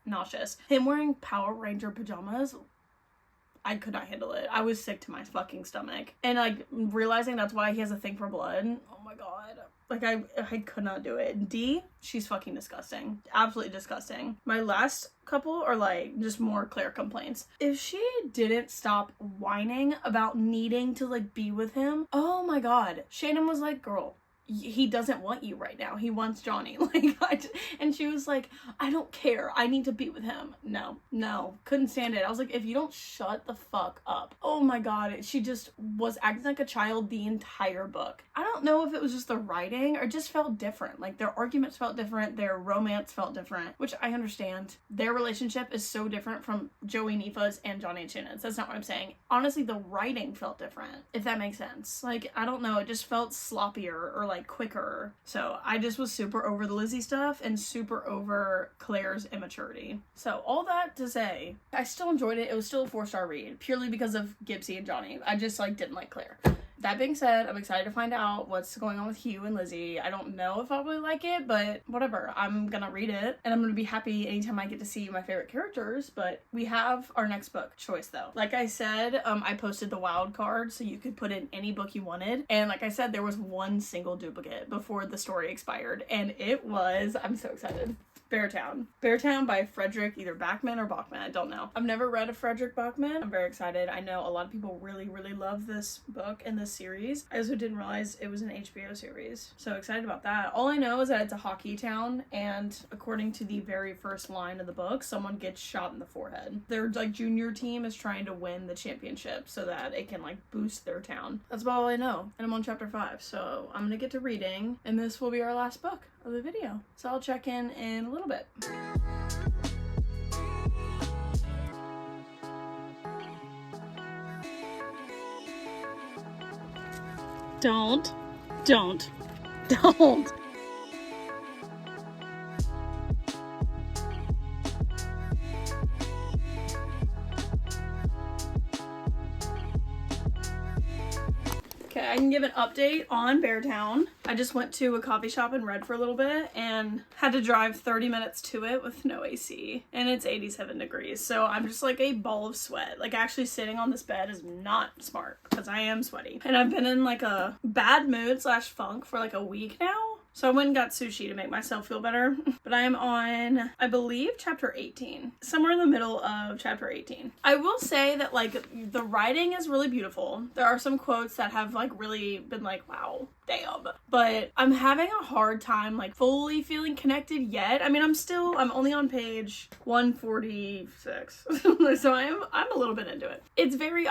nauseous. Him wearing Power Ranger pajamas, I could not handle it. I was sick to my fucking stomach. And like realizing that's why he has a thing for blood. Oh my God. Like I could not do it. D, she's fucking disgusting. Absolutely disgusting. My last couple are like just more Claire complaints. If she didn't stop whining about needing to like be with him, oh my God. Shannon was like, girl, he doesn't want you right now. He wants Johnny. And she was like, I don't care. I need to be with him. No, couldn't stand it. I was like, if you don't shut the fuck up. Oh my God. She just was acting like a child the entire book. I don't know if it was just the writing or it just felt different. Like their arguments felt different. Their romance felt different, which I understand. Their relationship is so different from Joey and Aoife's and Johnny and Shannon's. That's not what I'm saying. Honestly, the writing felt different, if that makes sense. Like, I don't know. It just felt sloppier or like quicker. So I just was super over the Lizzie stuff and super over Claire's immaturity. So all that to say, I still enjoyed it. It was still a 4-star read purely because of Gibbsy and Johnny. I just like didn't like Claire. That being said, I'm excited to find out what's going on with Hugh and Lizzie. I don't know if I'll really like it, but whatever. I'm gonna read it, and I'm gonna be happy anytime I get to see my favorite characters, but we have our next book choice, though. Like I said, I posted the wild card, so you could put in any book you wanted, and like I said, there was one single duplicate before the story expired, and it was, I'm so excited, Beartown. Beartown by Frederick, either Bachman or Bachman, I don't know. I've never read a Frederick Bachman. I'm very excited. I know a lot of people really, really love this book and this series. I also didn't realize it was an HBO series. So excited about that. All I know is that it's a hockey town, and according to the very first line of the book, someone gets shot in the forehead. Their like junior team is trying to win the championship so that it can like boost their town. That's about all I know. And I'm on chapter 5, so I'm gonna get to reading, and this will be our last book of the video. So I'll check in a little bit. Don't. Okay, I can give an update on Beartown. I just went to a coffee shop and read for a little bit and had to drive 30 minutes to it with no AC, and it's 87 degrees, so I'm just like a ball of sweat. Like, actually sitting on this bed is not smart because I am sweaty, and I've been in like a bad mood / funk for like a week now. So I went and got sushi to make myself feel better. But I am on, I believe, chapter 18. Somewhere in the middle of chapter 18. I will say that, like, the writing is really beautiful. There are some quotes that have, like, really been like, wow, damn. But I'm having a hard time, like, fully feeling connected yet. I mean, I'm only on page 146. So I'm a little bit into it. It's very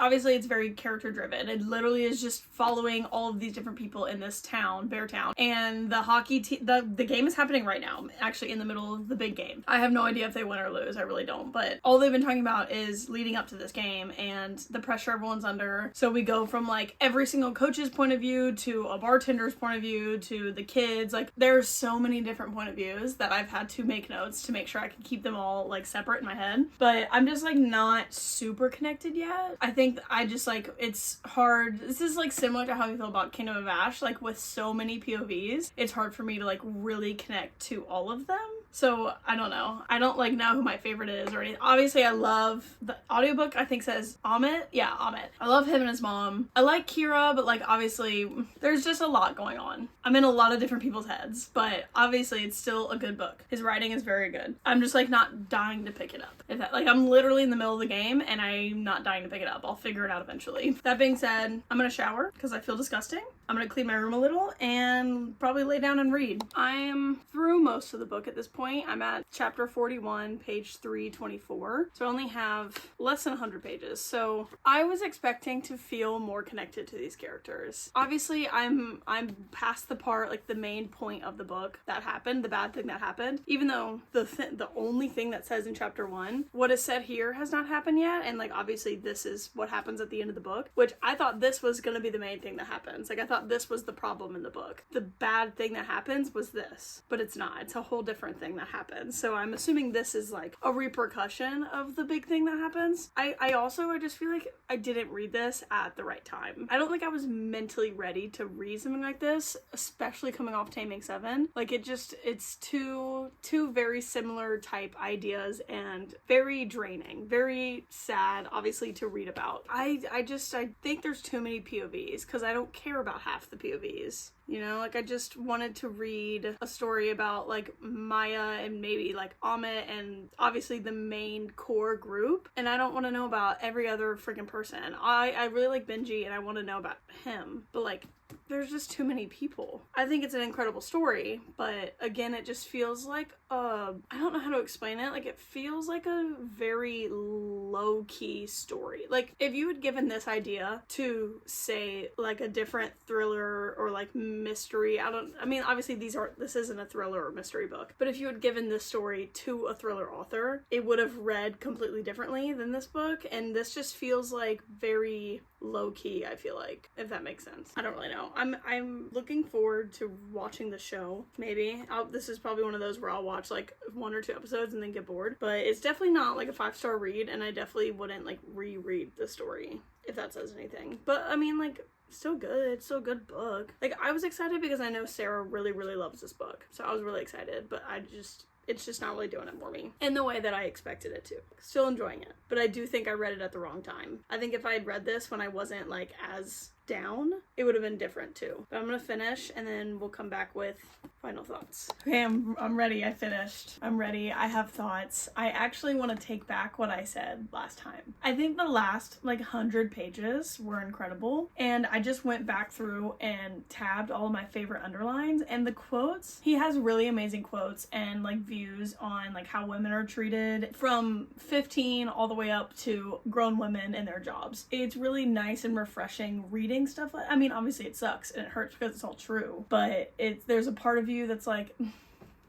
character driven. It literally is just following all of these different people in this town, Beartown. And the hockey team, the game is happening right now, actually in the middle of the big game. I have no idea if they win or lose, I really don't, but all they've been talking about is leading up to this game and the pressure everyone's under. So we go from like every single coach's point of view to a bartender's point of view to the kids. Like, there's so many different point of views that I've had to make notes to make sure I can keep them all like separate in my head, but I'm just like not super connected yet. I think I just like, it's hard. This is like similar to how we feel about Kingdom of Ash, like with so many POVs, it's hard for me to like really connect to all of them. So I don't know. I don't like know who my favorite is or anything. Obviously I love the audiobook, I think says Amit. Yeah, Amit. I love him and his mom. I like Kira, but like obviously there's just a lot going on. I'm in a lot of different people's heads, but obviously it's still a good book. His writing is very good. I'm just like not dying to pick it up. Like I'm literally in the middle of the game and I'm not dying to pick it up. I'll figure it out eventually. That being said, I'm gonna shower because I feel disgusting. I'm gonna clean my room a little and probably lay down and read. I am through most of the book at this point. I'm at chapter 41, page 324. So I only have less than 100 pages. So I was expecting to feel more connected to these characters. Obviously, I'm past the part, like the main point of the book that happened, the bad thing that happened. Even though the only thing that says in chapter 1, what is said here has not happened yet. And like obviously this is what happens at the end of the book, which I thought this was gonna be the main thing that happens. Like I thought this was the problem in the book. The bad thing that happens was this, but it's not. It's a whole different thing that happens. So I'm assuming this is like a repercussion of the big thing that happens. I just feel like I didn't read this at the right time. I don't think I was mentally ready to read something like this, especially coming off Taming Seven. Like it's two very similar type ideas and very draining, very sad, obviously, to read about. I think there's too many POVs because I don't care about half the POVs. You know, like I just wanted to read a story about like Maya and maybe like Amit and obviously the main core group. And I don't want to know about every other freaking person. I really like Benji and I want to know about him. But like, there's just too many people. I think it's an incredible story, but again, it just feels like I don't know how to explain it. Like, it feels like a very low-key story. Like, if you had given this idea to, say, like a different thriller or like mystery, I mean, obviously this isn't a thriller or mystery book, but if you had given this story to a thriller author, it would have read completely differently than this book, and this just feels like very low-key, I feel like, if that makes sense. I don't really know. I'm looking forward to watching the show, maybe. This is probably one of those where I'll watch like 1 or 2 episodes and then get bored, but it's definitely not like a 5-star read, and I definitely wouldn't like reread the story, if that says anything. But I mean, like, still good. Still a good book. Like, I was excited because I know Sarah really, really loves this book. So I was really excited, but it's just not really doing it for me in the way that I expected it to. Still enjoying it, but I do think I read it at the wrong time. I think if I had read this when I wasn't like as down, it would have been different too. But I'm gonna finish and then we'll come back with final thoughts. Okay, I'm ready. I finished. I'm ready. I have thoughts. I actually want to take back what I said last time. I think the last like 100 pages were incredible, and I just went back through and tabbed all of my favorite underlines and the quotes. He has really amazing quotes and like views on like how women are treated from 15 all the way up to grown women in their jobs. It's really nice and refreshing reading stuff like, I mean, obviously it sucks and it hurts because it's all true, but there's a part of you that's like,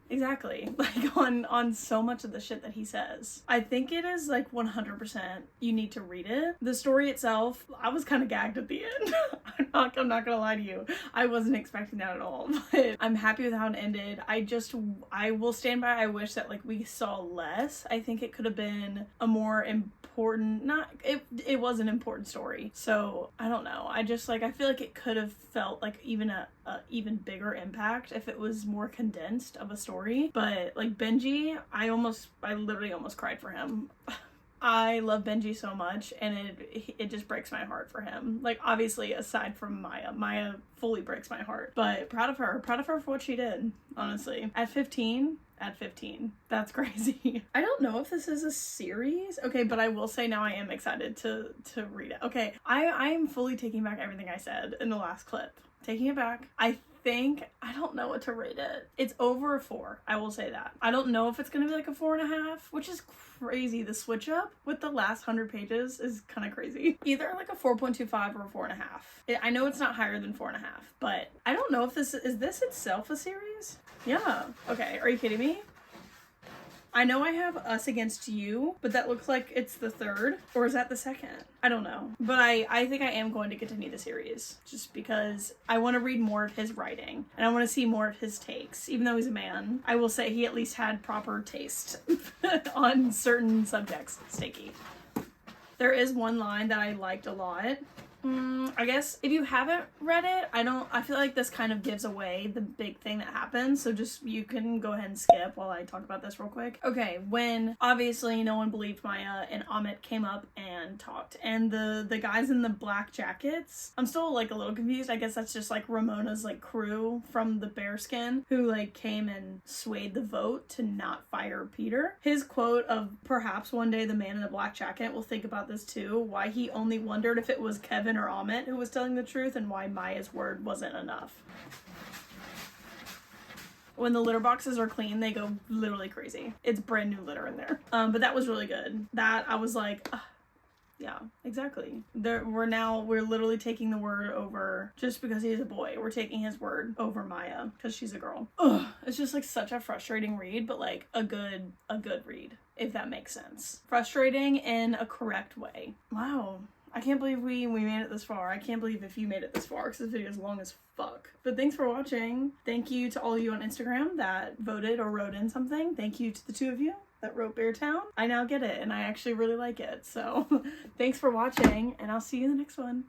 exactly, like on so much of the shit that he says. I think it is like 100% you need to read it. The story itself, I was kind of gagged at the end. I'm not gonna lie to you. I wasn't expecting that at all, but I'm happy with how it ended. I will stand by, I wish that like we saw less. I think it could have been a more important, it was an important story. So I don't know. I just like, I feel like it could have felt like even a even bigger impact if it was more condensed of a story. But like Benji, I literally almost cried for him. I love Benji so much, and it just breaks my heart for him. Like, obviously, aside from Maya fully breaks my heart, but proud of her for what she did, honestly. At 15, that's crazy. I don't know if this is a series. Okay, but I will say now I am excited to read it. Okay, I am fully taking back everything I said in the last clip. Taking it back. I don't know what to rate it. It's over a 4. I will say that. I don't know if it's gonna be like a 4.5, which is crazy. The switch up with the last 100 pages is kind of crazy. Either like a 4.25 or a 4.5. I know it's not higher than 4.5, but I don't know if this itself a series? Yeah. Okay. Are you kidding me? I know I have Us Against You, but that looks like it's the 3rd, or is that the 2nd? I don't know. But I think I am going to continue the series, just because I want to read more of his writing, and I want to see more of his takes. Even though he's a man, I will say he at least had proper taste on certain subjects. Sticky. There is one line that I liked a lot. I guess if you haven't read it, I feel like this kind of gives away the big thing that happens, so just you can go ahead and skip while I talk about this real quick. Okay, when obviously no one believed Maya and Amit came up and talked, and the guys in the black jackets, I'm still like a little confused. I guess that's just like Ramona's like crew from the Bearskin who like came and swayed the vote to not fire Peter. His quote of perhaps one day the man in the black jacket will think about this too, why he only wondered if it was Kevin or Amit who was telling the truth, and why Maya's word wasn't enough. When the litter boxes are clean, they go literally crazy. It's brand new litter in there. But that was really good. That I was like, yeah, exactly. We're literally taking the word over, just because he's a boy, we're taking his word over Maya because she's a girl. Ugh, it's just like such a frustrating read, but like a good read, if that makes sense. Frustrating in a correct way. Wow. I can't believe we made it this far. I can't believe if you made it this far, because this video is long as fuck. But thanks for watching. Thank you to all of you on Instagram that voted or wrote in something. Thank you to the 2 of you that wrote Beartown. I now get it, and I actually really like it. So thanks for watching, and I'll see you in the next one.